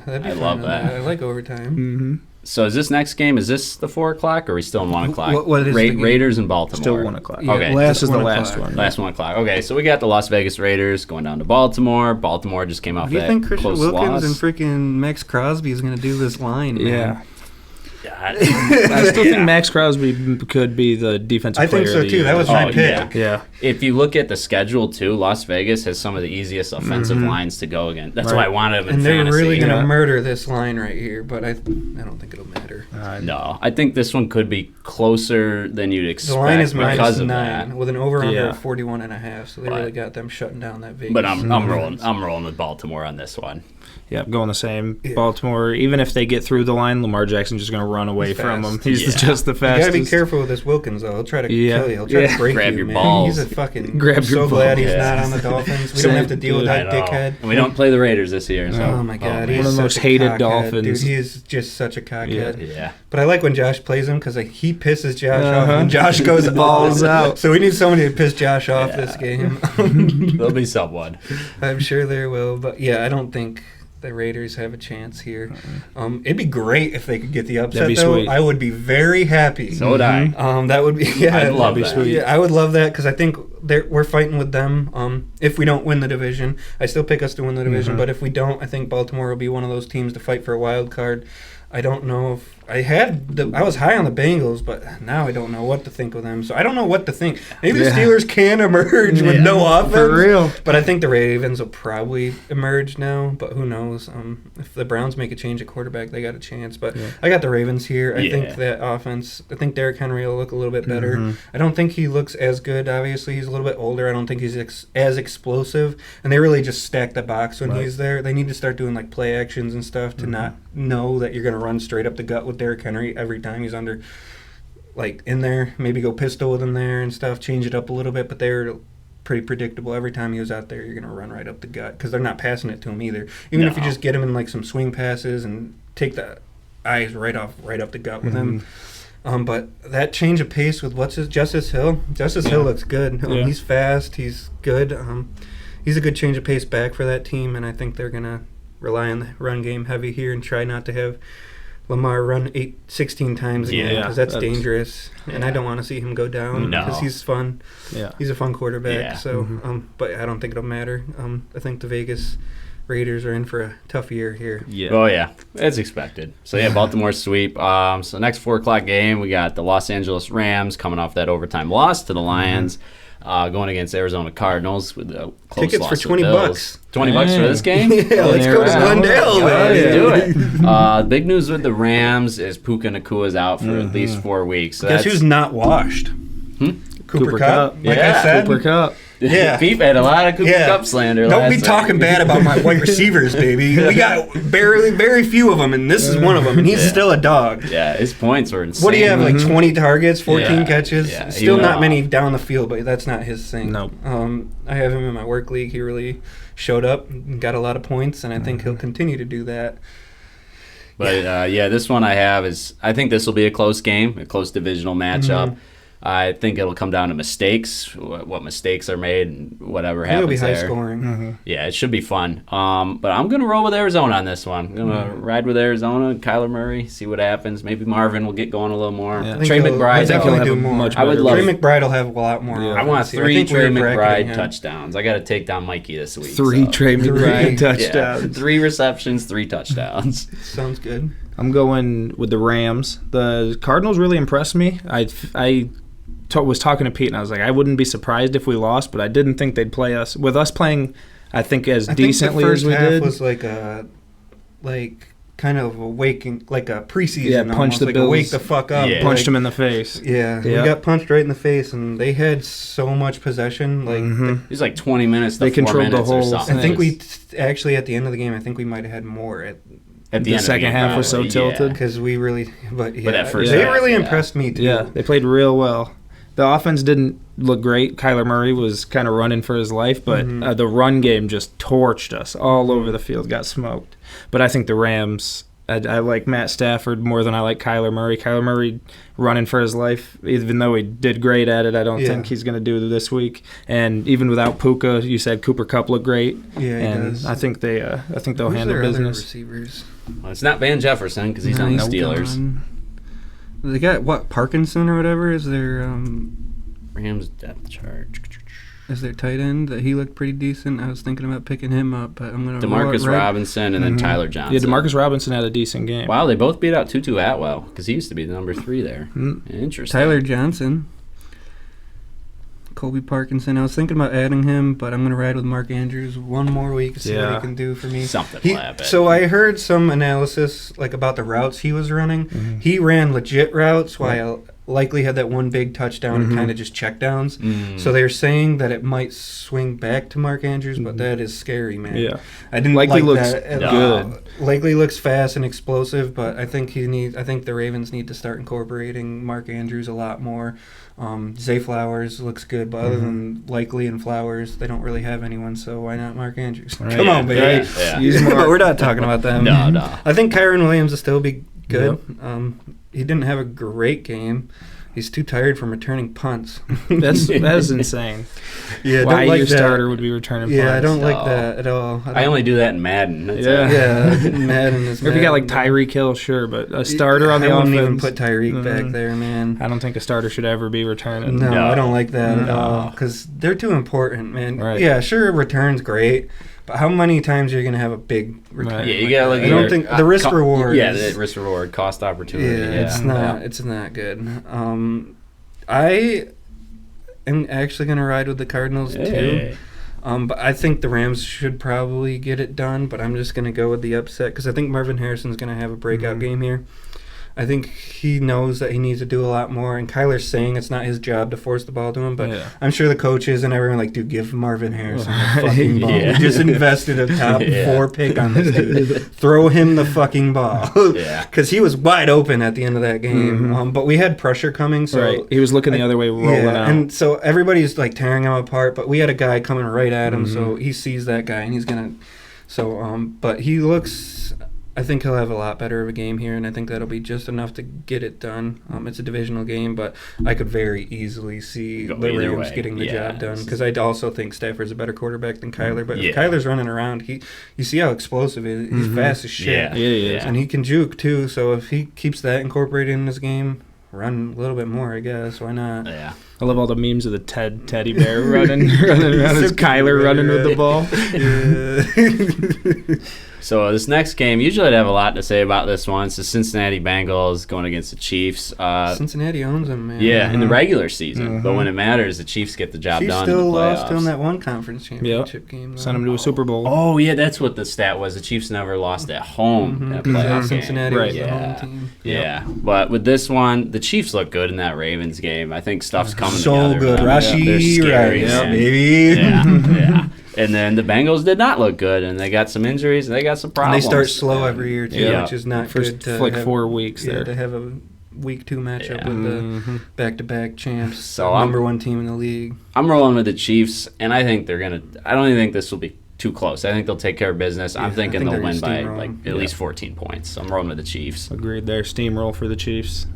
I love that. I like overtime. So is this next game, is this the 4 o'clock or are we still in 1 o'clock? What is Raiders and Baltimore. Still 1 o'clock. Yeah, okay. This is the last one. Last 1 o'clock. Okay, so we got the Las Vegas Raiders going down to Baltimore. Baltimore just came off that close loss. Do you think Christian Wilkins and freaking Max Crosby is going to do this line, man? Yeah. I still think Max Crosby could be the defensive player of the year. I think so, too. That was my pick. Yeah. If you look at the schedule, too, Las Vegas has some of the easiest offensive lines to go against. That's why I wanted them in fantasy. And they're really going to murder this line right here, but I don't think it'll matter. No. I think this one could be closer than you'd expect. The line is because -9 of that. with an over-under of 41.5, so they really got them shutting down that Vegas. But I'm rolling with Baltimore on this one. Yeah, going the same. Yeah. Baltimore, even if they get through the line, Lamar Jackson's just going to run away from them. He's just the fastest. You got to be careful with this Wilkins, though. He'll try to kill you. He'll try to break grab you, your man. balls. He's a fucking... I'm so glad he's not on the Dolphins. We don't have to deal with that dickhead. And we don't play the Raiders this year. So. Oh, my God. One of the most hated Dolphins. Dude, he is just such a cockhead. Yeah. But I like when Josh plays him because he pisses Josh off and Josh goes balls out. So we need somebody to piss Josh off this game. There'll be someone. I'm sure there will. But, yeah, I don't think the Raiders have a chance here. It'd be great if they could get the upset, That'd be though. sweet. I would be very happy. So would I. That would be, yeah. I'd love that. Sweet. Yeah, I would love that because I think we're fighting with them. If we don't win the division, I still pick us to win the division, but if we don't, I think Baltimore will be one of those teams to fight for a wild card. I don't know if I was high on the Bengals, but now I don't know what to think of them. So I don't know what to think. Maybe the Steelers can emerge with no offense. For real. But I think the Ravens will probably emerge now. But who knows? If the Browns make a change at quarterback, they got a chance. But I got the Ravens here. I think that offense. I think Derrick Henry will look a little bit better. I don't think he looks as good. Obviously, he's a little bit older. I don't think he's as explosive. And they really just stack the box when he's there. They need to start doing like play actions and stuff to not know that you're going to run straight up the gut with Derrick Henry every time he's under, like, in there. Maybe go pistol with him there and stuff, change it up a little bit, but they're pretty predictable. Every time he was out there, you're going to run right up the gut because they're not passing it to him either. Even if you just get him in, like, some swing passes and take the eyes right up the gut with him. But that change of pace with Justice Hill? Justice Hill looks good. He's fast. He's good. He's a good change of pace back for that team, and I think they're going to rely on the run game heavy here and try not to have Lamar run 16 times again because that's dangerous. And I don't want to see him go down because he's fun. Yeah. He's a fun quarterback. Yeah. So, but I don't think it'll matter. I think the Vegas Raiders are in for a tough year here. Yeah. Oh, yeah. It's expected. So, Baltimore sweep. So, next 4 o'clock game, we got the Los Angeles Rams coming off that overtime loss to the Lions. Going against Arizona Cardinals with the close tickets loss for $20. $20 for this game? Yeah, let's go to Glendale. Let's do it. Big news with the Rams is Puka Nakua's out for at least 4 weeks. So guess who's not washed? Cooper Kupp. Like I said. Cooper Kupp. Yeah. Beef had a lot of Cooper Kupp slander. Don't be talking bad about my white receivers, baby. We got very few of them, and this is one of them, and he's still a dog. Yeah, his points were insane. What do you have, like 20 targets, 14 catches? Yeah, still not many down the field, but that's not his thing. Nope. I have him in my work league. He really showed up and got a lot of points, and I think he'll continue to do that. But, this one I have is I think this will be a close game, a close divisional matchup. I think it'll come down to mistakes, what mistakes are made, and whatever happens there. It'll be high scoring. Yeah, it should be fun. But I'm going to roll with Arizona on this one. I'm going to ride with Arizona, Kyler Murray, see what happens. Maybe Marvin will get going a little more. Yeah. Trey McBride. I think he'll do more. I would love Trey McBride will have a lot more. I want 3 Trey McBride touchdowns. I got to take down Mikey this week. 3 Trey McBride touchdowns. Yeah, 3 receptions, 3 touchdowns. Sounds good. I'm going with the Rams. The Cardinals really impressed me. I was talking to Pete, and I was like, I wouldn't be surprised if we lost, but I didn't think they'd play us. With us playing, I think, decently as we did. The first half was kind of a waking, like a preseason. Yeah, punch the Bills. Wake the fuck up. Yeah. Punched them in the face. Yeah, we got punched right in the face, and they had so much possession. It was like 20 minutes. They controlled the whole thing. I think we actually, at the end of the game, I think we might have had more at the second half was so tilted because we really. But at first they really impressed me too. Yeah, they played real well. The offense didn't look great. Kyler Murray was kind of running for his life, but the run game just torched us all over the field, got smoked. But I think the Rams, I like Matt Stafford more than I like Kyler Murray. Kyler Murray running for his life, even though he did great at it, I don't think he's going to do it this week. And even without Puka, you said Cooper Kupp looked great. Yeah, and he does. I think they'll handle business. Receivers? Well, it's not Van Jefferson because he's on the Steelers. They got Parkinson or whatever. Is their Rams depth chart? Is their tight end that he looked pretty decent? I was thinking about picking him up, but I'm gonna DeMarcus Robinson and then Tyler Johnson. Yeah, DeMarcus Robinson had a decent game. Wow, they both beat out Tutu Atwell because he used to be the number 3 there. Interesting. Tyler Johnson, Colby Parkinson. I was thinking about adding him, but I'm gonna ride with Mark Andrews one more week to see what he can do for me. Something will happen. So I heard some analysis about the routes he was running. He ran legit routes while likely had that one big touchdown and kind of just checkdowns. So they're saying that it might swing back to Mark Andrews, but that is scary, man. Yeah, I didn't likely like looks that at good. all. Likely looks fast and explosive, but I think the Ravens need to start incorporating Mark Andrews a lot more. Zay Flowers looks good, but other than Likely and Flowers, they don't really have anyone, so why not Mark Andrews? Come on, baby. Yeah. We're not talking about them. No. I think Kyron Williams will still be good. Yep. He didn't have a great game. He's too tired from returning punts. That is insane. Yeah, why like your that. Starter would be returning punts. Yeah, I don't like that at all. I only do that in Madden. That's Madden is. Or if you got like Tyreek Hill, sure, but a starter on the offense. I wouldn't even put Tyreek back there, man. I don't think a starter should ever be returning. No, I don't like that at all because they're too important, man. Right. Yeah, sure, return's great. But how many times are you going to have a big return? Right. Yeah, you got like I don't think the risk reward. Yeah, the risk reward, cost opportunity. Yeah, it's not good. I am actually going to ride with the Cardinals too. But I think the Rams should probably get it done. But I'm just going to go with the upset because I think Marvin Harrison's going to have a breakout game here. I think he knows that he needs to do a lot more, and Kyler's saying it's not his job to force the ball to him, but I'm sure the coaches and everyone like, dude, give Marvin Harrison the fucking ball. We just invested a top 4 pick on this dude. Throw him the fucking ball. Because he was wide open at the end of that game. But we had pressure coming, so he was looking the other way, rolling out. And so everybody's like tearing him apart, but we had a guy coming right at him, so he sees that guy, and he's going to... So, but he looks... I think he'll have a lot better of a game here, and I think that'll be just enough to get it done. It's a divisional game, but I could very easily see the Rams getting the job done because I also think Stafford's a better quarterback than Kyler. But if Kyler's running around, you see how explosive he is. He's fast as shit. Yeah. And he can juke, too. So if he keeps that incorporated in his game, run a little bit more, I guess. Why not? Yeah. I love all the memes of the teddy bear running around. It's Kyler running with the ball. So this next game, usually I'd have a lot to say about this one. It's the Cincinnati Bengals going against the Chiefs. Cincinnati owns them, man. Yeah, in the regular season. But when it matters, the Chiefs get the job done. Chiefs still in the playoffs. lost in that one conference championship game. Sent them to a Super Bowl. Oh, yeah, that's what the stat was. The Chiefs never lost at home at playoff Cincinnati game. was the home team. Yeah, but with this one, the Chiefs look good in that Ravens game. I think stuff's coming so together. So good. Rashee Rice, baby. Yeah. And then the Bengals did not look good, and they got some injuries, and they got some problems. And they start slow every year, too, which is not good. For like 4 weeks there. To have a week 2 matchup with the back-to-back champs, so number 1 team in the league. I'm rolling with the Chiefs, and I think they're going to – I don't even think this will be too close. I think they'll take care of business. I'm thinking they'll win by at least 14 points. So I'm rolling with the Chiefs. Agreed there. Steamroll for the Chiefs.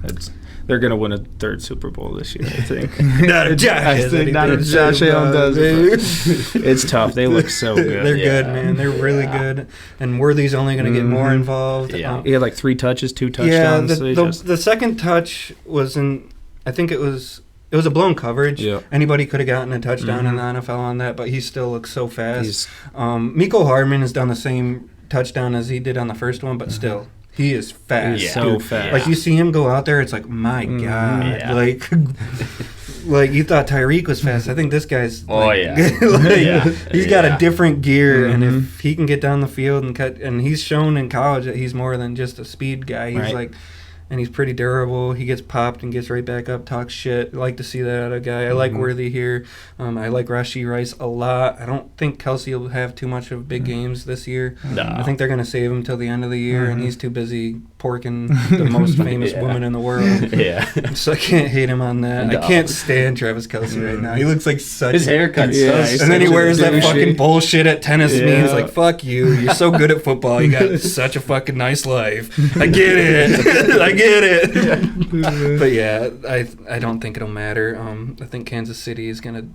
They're going to win a 3rd Super Bowl this year, I think. Not if Josh Allen does it. It's tough. They look so good. They're good, man. They're really good. And Worthy's only going to get more involved. Yeah. He had like 3 touches, 2 touchdowns. Yeah, the second touch was I think it was a blown coverage. Yeah. Anybody could have gotten a touchdown in the NFL on that, but he still looks so fast. Mecole Hardman has done the same touchdown as he did on the first one, but still. He is fast. He's so fast. Like, you see him go out there, it's like, my God. Yeah. Like you thought Tyreek was fast. I think this guy's he's got a different gear, and if he can get down the field and cut, and he's shown in college that he's more than just a speed guy. He's and he's pretty durable. He gets popped and gets right back up, talks shit. I like to see that out of a guy. I like Worthy here. I like Rashee Rice a lot. I don't think Kelsey will have too much of big games this year. No. I think they're going to save him till the end of the year, and he's too busy porking the most famous woman in the world. So I can't hate him on that. No. I can't stand Travis Kelsey right now. He looks like such... His haircut's and then he wears that fucking bullshit at tennis meetings. Like, fuck you. You're so good at football. You got such a fucking nice life. I get it. I get it. But yeah, I don't think it'll matter. I think Kansas City is going to...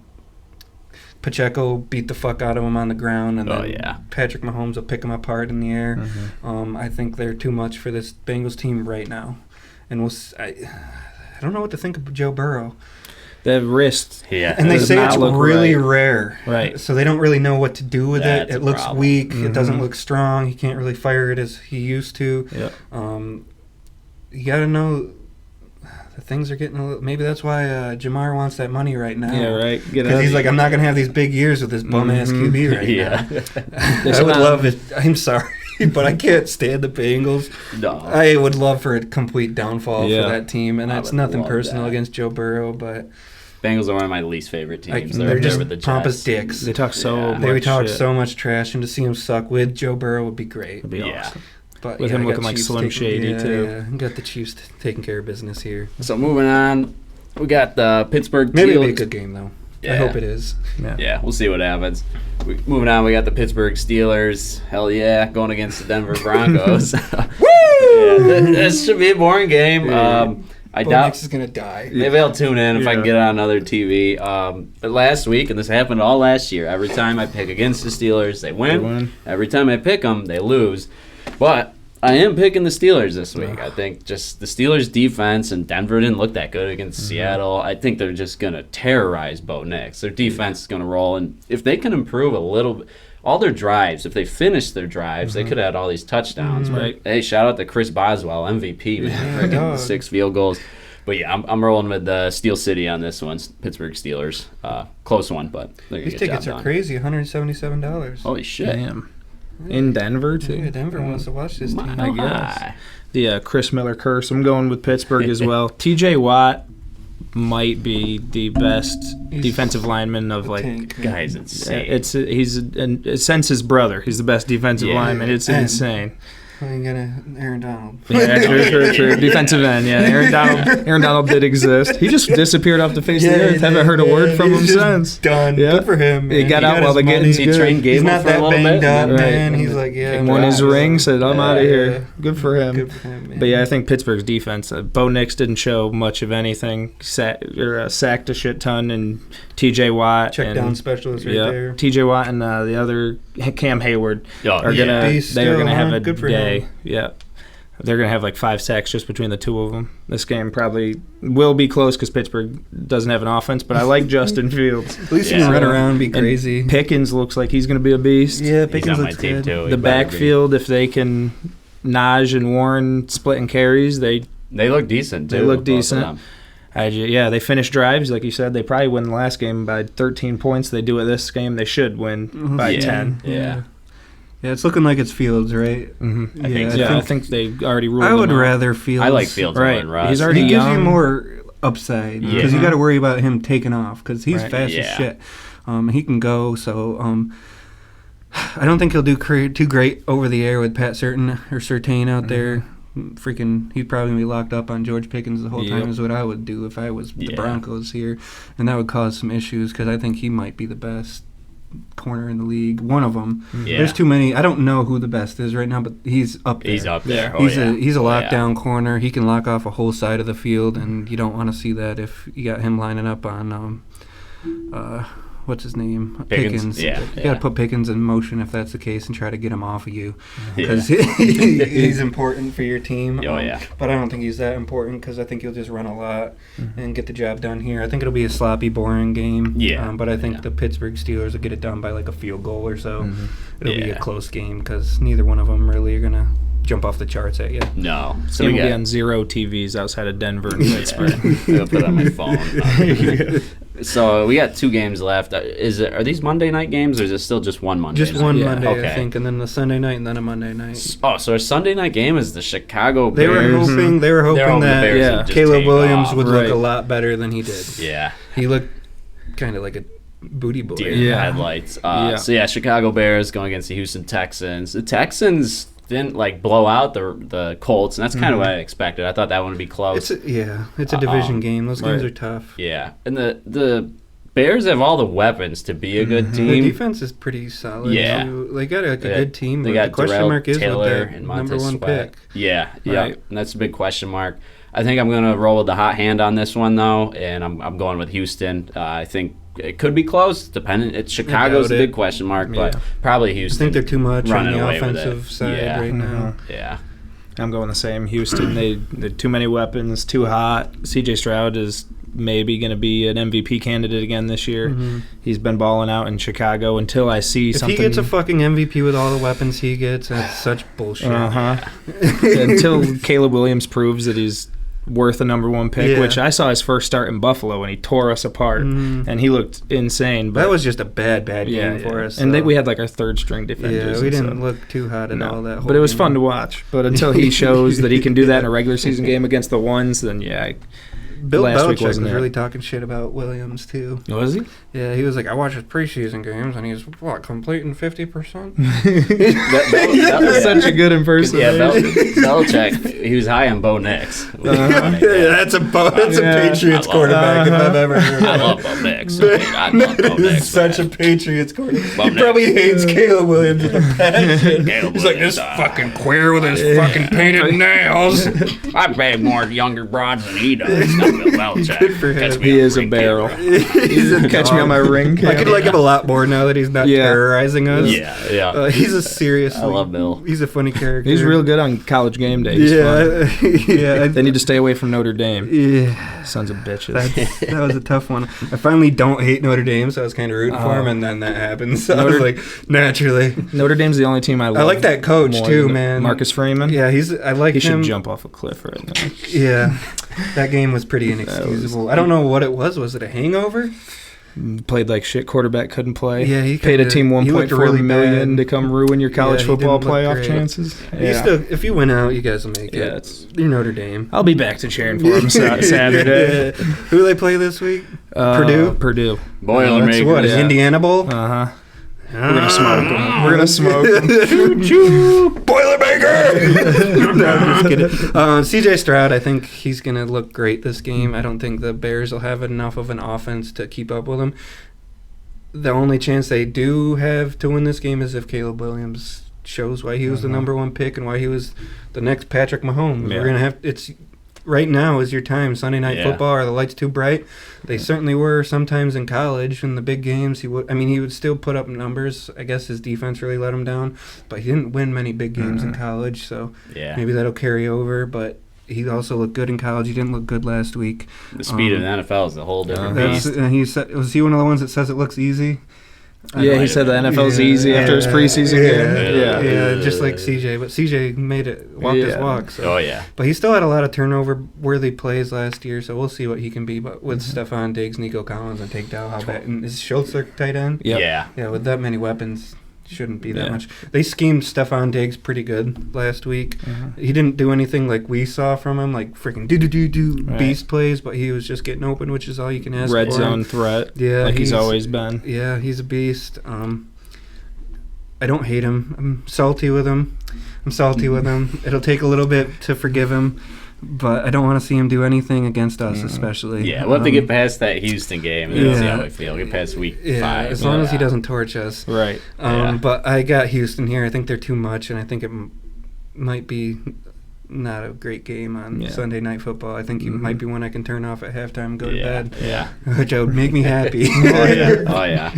Pacheco beat the fuck out of him on the ground, and then Patrick Mahomes will pick him apart in the air. I think they're too much for this Bengals team right now. And I don't know what to think of Joe Burrow. The wrist. And they say it's really rare. Right. So they don't really know what to do with it. It looks weak. It doesn't look strong. He can't really fire it as he used to. You got to know... Things are getting a little... Maybe that's why Jamar wants that money right now. Yeah, right. Because he's like, I'm not going to have these big years with this bum-ass QB right now. I would love it. I'm sorry, but I can't stand the Bengals. No. I would love for a complete downfall for that team, and that's nothing personal against Joe Burrow, but... Bengals are one of my least favorite teams. They're just with the pompous dicks. They talk so much trash, and to see them suck with Joe Burrow would be great. It'd be awesome. But with him looking like Slim Shady, too. Yeah, got the Chiefs taking care of business here. So moving on, we got the Pittsburgh Steelers. Maybe it'll be a good game, though. I hope it is. Yeah, we'll see what happens. Moving on, we got the Pittsburgh Steelers. Hell yeah, going against the Denver Broncos. Woo! This should be a boring game. I doubt Bo is gonna die. Maybe I'll tune in if I can get it on another TV. But last week, and this happened all last year, every time I pick against the Steelers, they win. Every time I pick them, they lose. But I am picking the Steelers this week. I think just the Steelers' defense, and Denver didn't look that good against Seattle. I think they're just going to terrorize Bo Nix. Their defense is going to roll, and if they can improve a little bit, all their drives, if they finish their drives, they could have had all these touchdowns. But hey, shout out to Chris Boswell, MVP, with freaking 6 field goals. But yeah, I'm rolling with Steel City on this one. Pittsburgh Steelers, close one, but these tickets are crazy, $177. Holy shit! Damn. In Denver too. Yeah, Denver wants to watch this team. I guess. The Chris Miller curse. I'm going with Pittsburgh as well. T.J. Watt might be the best defensive lineman of Guy's insane. Since his brother, he's the best defensive lineman. It's insane. You got Aaron Donald. Yeah, true. Defensive end, yeah. Aaron Donald did exist. He just disappeared off the face of the earth. Haven't heard a word from him since. Done. Yeah. Good for him, man. He got out while the getting's good. He trained Gable He's not for a little banged bit. up, man. He's like, He won his ring, said, I'm out of here. Good for him. Good for him, man. But yeah, I think Pittsburgh's defense, Bo Nix didn't show much of anything. Sacked a shit ton, and T.J. Watt. Check down specialist right there. T.J. Watt and the other, Cam Hayward, are gonna have a day. Him. Yeah. They're going to have 5 sacks just between the two of them. This game probably will be close because Pittsburgh doesn't have an offense, but I like Justin Fields. At least he can run around and be crazy. And Pickens looks like he's going to be a beast. Yeah, Pickens looks good. Too. The backfield, if they can Najee and Warren splitting carries, they look decent, too. They look decent. They finish drives, like you said. They probably win the last game by 13 points. They do it this game. They should win by 10. Yeah. Yeah, it's looking like it's Fields, right? Mm-hmm. I think they already ruled him out. I would rather Fields. I like Fields more than Russ. He's already He gives young. you more upside because you got to worry about him taking off because he's fast as shit. He can go, so I don't think he'll do too great over the air with Pat Surtain out there. Freaking, he'd probably be locked up on George Pickens the whole time is what I would do if I was the Broncos here, and that would cause some issues because I think he might be the best corner in the league, one of them. There's too many. I don't know who the best is right now, but he's up there. He's up there. He's a lockdown corner. He can lock off a whole side of the field, and you don't want to see that if you got him lining up on what's his name? Pickens. You got to put Pickens in motion if that's the case and try to get him off of you because he's important for your team. But I don't think he's that important because I think he'll just run a lot and get the job done here. I think it'll be a sloppy, boring game. But I think the Pittsburgh Steelers will get it done by a field goal or so. It'll be a close game because neither one of them really are going to jump off the charts at you. No. So it'll be on 0 TVs outside of Denver and Pittsburgh. I'll put it on my phone. So we got 2 games left. Are these Monday night games, or is it still just one Monday? Just one Monday, I think, and then the Sunday night, and then a Monday night. Oh, so our Sunday night game is the Chicago Bears. They were hoping that Caleb Williams would look a lot better than he did. Yeah, he looked kind of like a booty boy. Deer headlights. So Chicago Bears going against the Houston Texans. The Texans didn't blow out the Colts, and that's kind of what I expected. I thought that one would be close. It's a division game. Those games are tough. Yeah, and the Bears have all the weapons to be a good team. The defense is pretty solid. Yeah, too. They got a good team. They got the question mark is Taylor with and that number 1 pick. Yeah, and that's a big question mark. I think I'm gonna roll with the hot hand on this one though, and I'm going with Houston. I think it could be close, depending. It's Chicago's a big question mark, but probably Houston. I think they're too much on the offensive side right now. Yeah. I'm going the same. Houston, they're too many weapons, too hot. C.J. Stroud is maybe going to be an MVP candidate again this year. He's been balling out in Chicago until I see something. If he gets a fucking MVP with all the weapons he gets, that's such bullshit. Until Caleb Williams proves that he's worth a number 1 pick, which I saw his first start in Buffalo and he tore us apart, and he looked insane. But that was just a bad game for us. And we had our 3rd string defenders. Yeah, we didn't look too hot at all that whole But it was fun to game. watch. But until he shows that he can do that in a regular season game against the ones, then Bill Belichick was really talking shit about Williams, too. Was he? Yeah, he was like, I watched his preseason games, and he's, completing 50%? That was such a good impersonation. Yeah, Belichick, he was high on Bo Nix. That's a Patriots quarterback if I've ever heard of it. I love Bo Nix. I love Bo Nix. Such a Patriots quarterback. He probably hates Caleb Williams with a passion. He's like, this fucking queer with his fucking painted nails. I bag more younger broads than he does. Not Bill Belichick. Good for him. He is a barrel. Catch me on my ring camera. I could like him a lot more now that he's not terrorizing us. Yeah. He's a serious. I love Bill. He's a funny character. He's real good on College game days. Yeah. They need to stay away from Notre Dame. Yeah. Sons of bitches. That was a tough one. I finally don't hate Notre Dame, so I was kind of rooting for him, and then that happened. So I was like, naturally. Notre Dame's the only team I love. I like that coach too, man. Marcus Freeman. Yeah, I like him. He should jump off a cliff right now. Yeah. That game was pretty inexcusable. I don't know what it was. Was it a hangover? Played like shit. Quarterback couldn't play. Yeah, he paid a team $1.4 million to come ruin your college football playoff chances. Yeah. If you win out, you guys will make it. You're Notre Dame. I'll be back to cheering for them Saturday. Who do they play this week? Purdue. Boilermakers. That's what? Indiana Bowl? Uh-huh. We're gonna smoke them. We're gonna smoke them. Boilermaker! No, I'm just kidding. CJ Stroud, I think he's gonna look great this game. I don't think the Bears will have enough of an offense to keep up with him. The only chance they do have to win this game is if Caleb Williams shows why he was the number one pick and why he was the next Patrick Mahomes. Yeah. We're gonna have right now is your time. Sunday night football. Are the lights too bright? They certainly were sometimes in college. In the big games, he would still put up numbers. I guess his defense really let him down, but he didn't win many big games in college. So maybe that'll carry over. But he also looked good in college. He didn't look good last week. The speed of the NFL is a whole different beast. Was he one of the ones that says it looks easy? He said the NFL's easy after his preseason game. Yeah, just like CJ. But CJ made it walk his walk. So. But he still had a lot of turnover-worthy plays last year, so we'll see what he can be. But with Stephon Diggs, Nico Collins, and Tank Dell, how bad? And is Schultz their tight end? Yeah, with that many weapons, shouldn't be that much. They schemed Stephon Diggs pretty good last week. He didn't do anything like we saw from him, like freaking beast plays, but he was just getting open, which is all you can ask for. Red zone threat, like he's always been. Yeah, he's a beast. I don't hate him. I'm salty with him. It'll take a little bit to forgive him. But I don't want to see him do anything against us, especially. Yeah, we'll have to get past that Houston game and see how we feel. Get past week 5. As long as he doesn't torch us. Right. But I got Houston here. I think they're too much, and I think it might be not a great game on Sunday Night Football. I think he might be one I can turn off at halftime and go to bed. Yeah. Which would make me happy. Oh, yeah.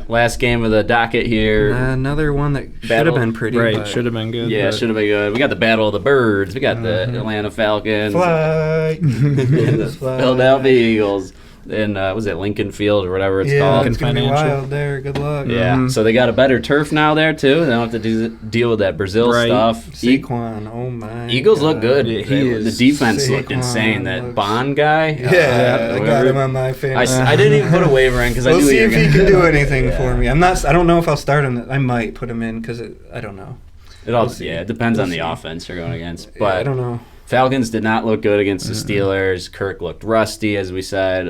Last game of the docket here. Another one that should have been pretty. Right, should have been good. Yeah, should have been good. We got the Battle of the Birds. We got the Atlanta Falcons. Fly. And the Philadelphia Eagles. And was it Lincoln Field or whatever it's called? It's going to be wild there. Good luck. Yeah. So they got a better turf now there, too. They don't have to deal with that Brazil stuff. Saquon, oh my Eagles look good. Yeah, the defense looked insane. That Bond guy. I got him on my fantasy. I didn't even put a waiver in because I knew we'll see if he can do anything for me. I don't know if I'll start him. I might put him in because I don't know. It depends on the offense you're going against. But I don't know. Falcons did not look good against the Steelers. Kirk looked rusty, as we said.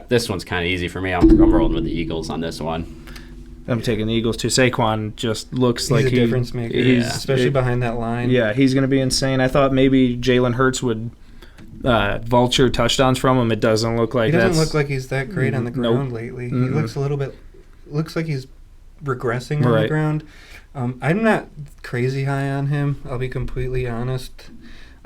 This one's kind of easy for me. I'm rolling with the Eagles on this one. I'm taking the Eagles too. Saquon just looks like he's a difference maker, especially behind that line. Yeah, he's going to be insane. I thought maybe Jalen Hurts would vulture touchdowns from him. It doesn't look like he doesn't look like he's that great on the ground lately. He looks looks like he's regressing on the ground. I'm not crazy high on him. I'll be completely honest.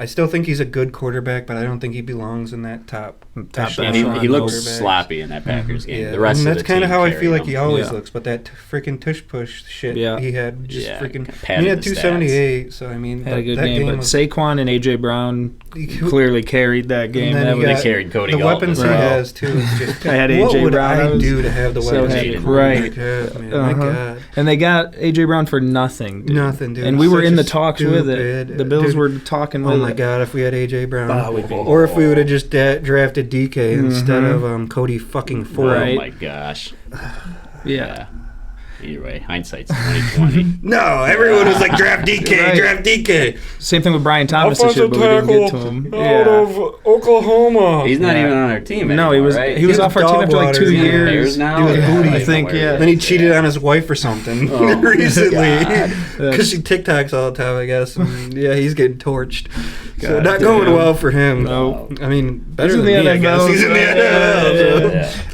I still think he's a good quarterback, but I don't think he belongs in that top. He looks sloppy in that Packers game. Yeah. The rest and of that's kind of how I feel like he always looks. But that freaking tush push shit he had, just freaking. He had 278, so I mean, had a good game. But Saquon and AJ Brown clearly carried that game. They carried Cody the Gallman. weapons he has too. Is just, I had AJ Brown. What would I do to have the weapons? Right. My God. And they got AJ Brown for nothing. Dude. Nothing, dude. And we were in the talks with it. The Bills were talking with it. Oh my God, if we had AJ Brown, or if we would have just drafted DK instead of Cody fucking Ford. Oh my gosh. Yeah. Either way, hindsight's 2020. No, everyone was like, draft DK, Right. draft DK. Same thing with Brian Thomas this year, but we didn't get to him. Out of Oklahoma. He's not even on our team No, anymore, he was right? he was off our team after like 2 He's in the years. Bears now? He was booty, I think, yeah. Then he cheated on his wife or something recently. Because she TikToks all the time, I guess. And yeah, he's getting torched. So not going well for him. No. I mean, better He's than in the me, I guess. NFL. He's in the NFL. Yeah.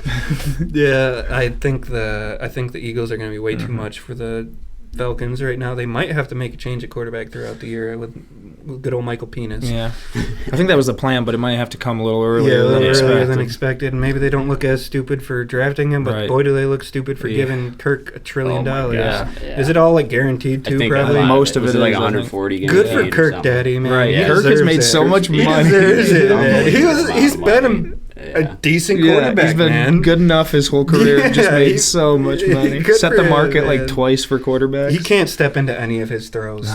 Yeah, I think the Eagles are going to be way too much for the Falcons right now. They might have to make a change at quarterback throughout the year with good old Michael Penis. Yeah. I think that was the plan, but it might have to come a little earlier than expected. And maybe they don't look as stupid for drafting him, but boy, do they look stupid for giving Kirk $1 trillion. Yeah. Is it all like guguaranteed too? Probably most of it is like 140 games. Good for Kirk, Daddy, man. Right. He Kirk has made so much money. He deserves it, man. He's been a decent quarterback, he's been man. good enough his whole career. Just made so much money. Good Set for the him, market man. like twice for quarterbacks. He can't step into any of his throws.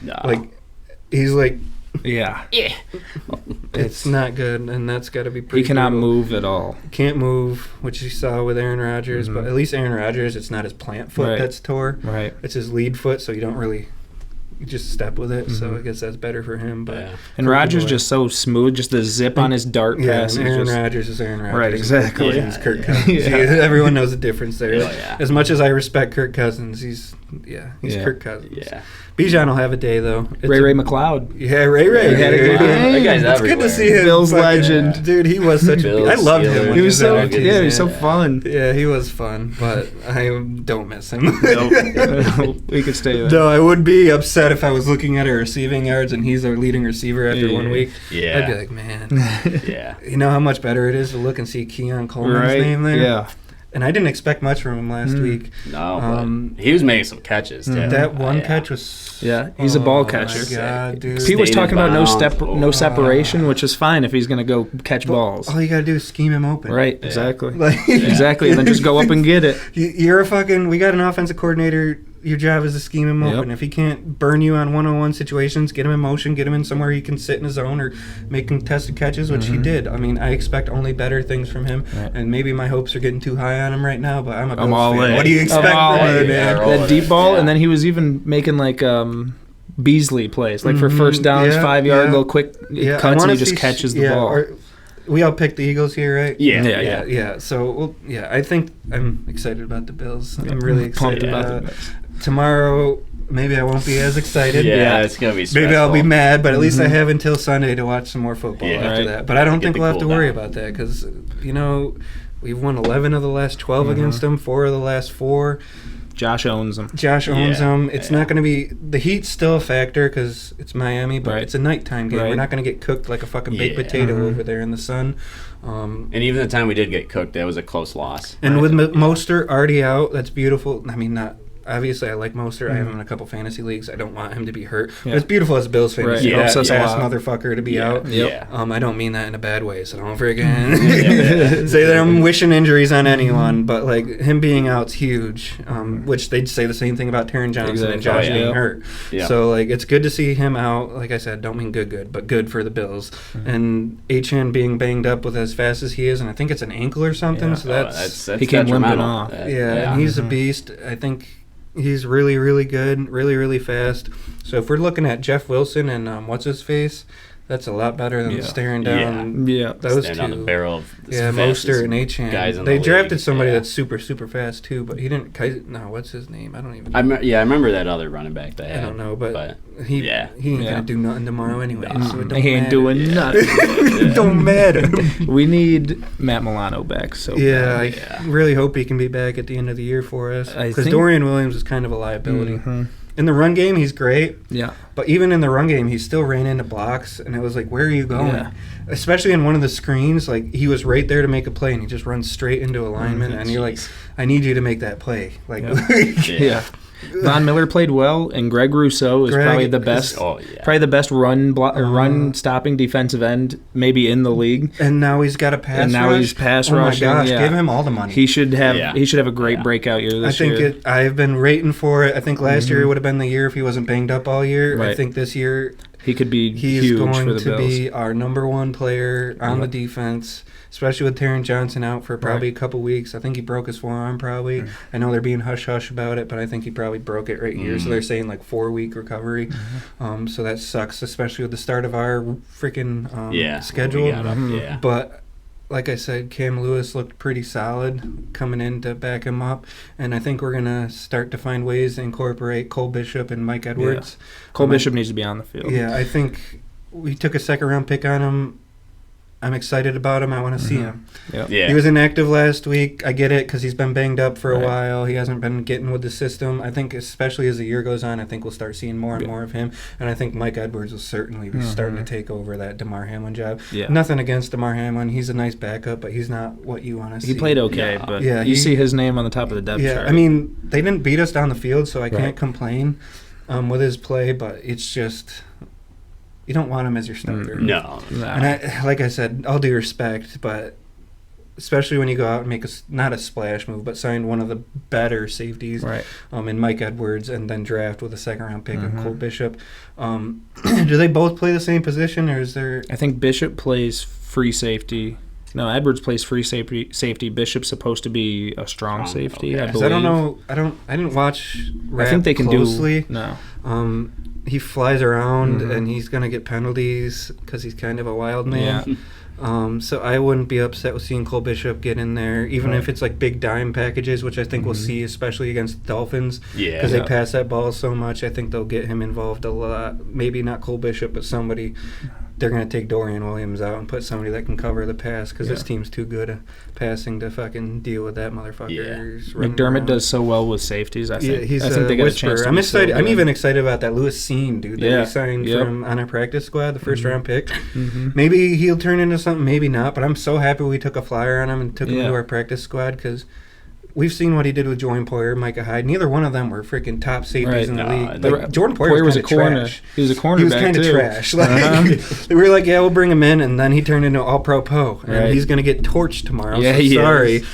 No. Like he's like, yeah. it's not good, and that's got to be pretty. He cannot brutal. move at all. Can't move, which you saw with Aaron Rodgers. But at least Aaron Rodgers, it's not his plant foot that's tore. Right. It's his lead foot, so you don't really. You just step with it, so I guess that's better for him. But And Rodgers just so smooth, just the zip on his dart pass. And Aaron Rodgers is Aaron Rodgers. Right, exactly. He's Kirk Cousins. Everyone knows the difference there. Yeah. As much as I respect Kirk Cousins, he's Kirk Cousins. Yeah. Bijan will have a day though. Ray McLeod. Yeah, Ray. He had a good game. That guy's It's good to see him. Bill's legend. Dude, he was such a... I loved him. When He was so on our team, he was man. so fun. Yeah, he was fun, but I don't miss him. We could stay there. No, I would be upset if I was looking at our receiving yards and he's our leading receiver after 1 week. Yeah. I'd be like, man. Yeah. You know how much better it is to look and see Keon Coleman's name there? Yeah. And I didn't expect much from him last week. No, but he was making some catches, too. That one catch was... Yeah, he's a ball catcher. My God, dude. Pete was talking about no bounds. separation, which is fine if he's going to go catch balls. All you got to do is scheme him open. Right, exactly. Like, Exactly, and then just go up and get it. You're a fucking... We got an offensive coordinator. Your job is to scheme him open. If he can't burn you on one-on-one situations, get him in motion, get him in somewhere he can sit in his zone or make contested catches, which he did. I mean, I expect only better things from him. Right. And maybe my hopes are getting too high on him right now, but I'm a Bills all fan. in. What do you expect from me, man? That deep ball, and then he was even making like Beasley plays, like for first downs, 5 yard little quick cuts, and he just catches the ball. We all picked the Eagles here, right? Yeah. So, I think I'm excited about the Bills. I'm really excited pumped about it. Tomorrow, maybe I won't be as excited. Yeah, it's going to be stressful. Maybe I'll be mad, but at least I have until Sunday to watch some more football after that. But I don't think we'll have to worry about that because, we've won 11 of the last 12 against them, 4 of the last 4. Josh owns them. It's not going to be... The heat's still a factor because it's Miami, but it's a nighttime game. We're not going to get cooked like a fucking baked potato over there in the sun. And even the time we did get cooked, that was a close loss. And with Mostert already out, that's beautiful. I mean, not... Obviously, I like Mostert. I have him in a couple fantasy leagues. I don't want him to be hurt. But it's beautiful as a Bills fan. He helps us ass motherfucker to be out. I don't mean that in a bad way, so don't freaking say that I'm wishing injuries on anyone. But like him being out's huge. Which they'd say the same thing about Taron Johnson and Josh being hurt. So like it's good to see him out. Like I said, don't mean good, but good for the Bills. And Achane being banged up with as fast as he is, and I think it's an ankle or something. So that's he came limping off. And he's a beast. I think. He's really, really good, really, really fast. So if we're looking at Jeff Wilson and what's-his-face, that's a lot better than staring down those two. On the barrel of Mostert and Achane. Guys in they the drafted league. somebody that's super, super fast, too, but he didn't... No, what's his name? I don't even know. I remember that other running back they had. I don't know, but he ain't going to do nothing tomorrow anyway, so it don't He ain't doing nothing. It don't matter. We need Matt Milano back. So I really hope he can be back at the end of the year for us, because Dorian Williams is kind of a liability. In the run game, he's great. Yeah. But even in the run game, he still ran into blocks, and it was like, where are you going? Yeah. Especially in one of the screens, like, he was right there to make a play, and he just runs straight into alignment, and you're like, I need you to make that play. Like, Von Miller played well, and Greg Rousseau is probably the best. Probably the best run stopping defensive end maybe in the league. And now he's got a pass rush. And now he's pass rushing. Oh my gosh, give him all the money. He should have a great breakout year this year. I've been rating for it. I think last year would have been the year if he wasn't banged up all year. Right. I think this year He could be He's huge going for the to Bills. be our number one player on the defense, especially with Taron Johnson out for probably a couple weeks. I think he broke his forearm probably. I know they're being hush-hush about it, but I think he probably broke it right here. So they're saying like 4-week recovery. So that sucks, especially with the start of our freaking schedule. But like I said, Cam Lewis looked pretty solid coming in to back him up, and I think we're going to start to find ways to incorporate Cole Bishop and Mike Edwards. Yeah. Cole Bishop needs to be on the field. Yeah, I think we took a second-round pick on him. I'm excited about him. I want to see him. Yep. Yeah. He was inactive last week. I get it because he's been banged up for a while. He hasn't been getting with the system. I think especially as the year goes on, I think we'll start seeing more and more of him. And I think Mike Edwards will certainly be starting to take over that DeMar Hamlin job. Yeah. Nothing against DeMar Hamlin. He's a nice backup, but he's not what you want to see. He played okay, but you see his name on the top of the depth chart. I mean, they didn't beat us down the field, so I can't complain with his play, but it's just... You don't want him as your starter. No. And like I said, all due respect, but especially when you go out and make not a splash move, but sign one of the better safeties in Mike Edwards and then draft with a second-round pick of Cole Bishop. Do they both play the same position, or is there... I think Bishop plays free safety. No, Edwards plays free safety. Bishop's supposed to be a strong safety, I believe. I don't know. I didn't watch Rapp I think they can closely. No. He flies around, and he's going to get penalties because he's kind of a wild man. Yeah. So I wouldn't be upset with seeing Cole Bishop get in there, even if it's like big dime packages, which I think we'll see, especially against the Dolphins. Yeah. Because they pass that ball so much. I think they'll get him involved a lot. Maybe not Cole Bishop, but somebody. They're going to take Dorian Williams out and put somebody that can cover the pass because this team's too good at passing to fucking deal with that motherfucker. Yeah. McDermott does so well with safeties, I think. He's I think they got a chance to I'm excited. I'm even excited about that Lewis Seen dude that we signed from on our practice squad, the first-round pick. Maybe he'll turn into something, maybe not, but I'm so happy we took a flyer on him and took him into our practice squad because we've seen what he did with Jordan Poyer, Micah Hyde. Neither one of them were freaking top safeties in the league. Like, Jordan Poyer was a corner. Trash. He was a cornerback, He was kind of trash. Like, we were like, yeah, we'll bring him in, and then he turned into all-pro Poe. And he's going to get torched tomorrow. Yeah, so sorry.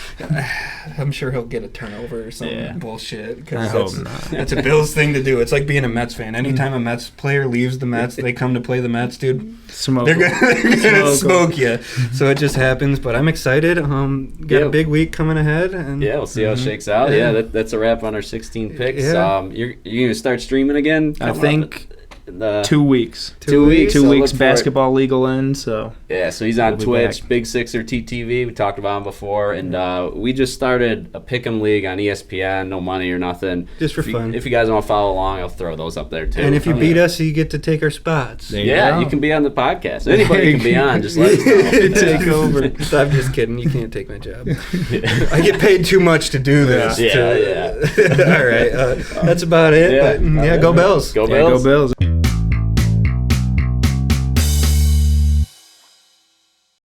I'm sure he'll get a turnover or some bullshit. I hope not. That's a Bills thing to do. It's like being a Mets fan. Anytime a Mets player leaves the Mets, they come to play the Mets, dude. They're gonna smoke you. So it just happens. But I'm excited. Got a big week coming ahead. And we'll see how it shakes out. Yeah, that's a wrap on our 16 picks. You're gonna start streaming again? I think 2 weeks. 2 weeks. 2 weeks. Basketball legal end. So so he's on Twitch, Big Sixer TTV. We talked about him before, and we just started a pick'em league on ESPN. No money or nothing. Just for fun. If you guys want to follow along, I'll throw those up there too. And if you beat us, you get to take our spots. You can be on the podcast. Anybody can be on. Just let us know. Take over. I'm just kidding. You can't take my job. I get paid too much to do this. Yeah. All right. That's about it. But, go Bills. Go Bills. Go Bills.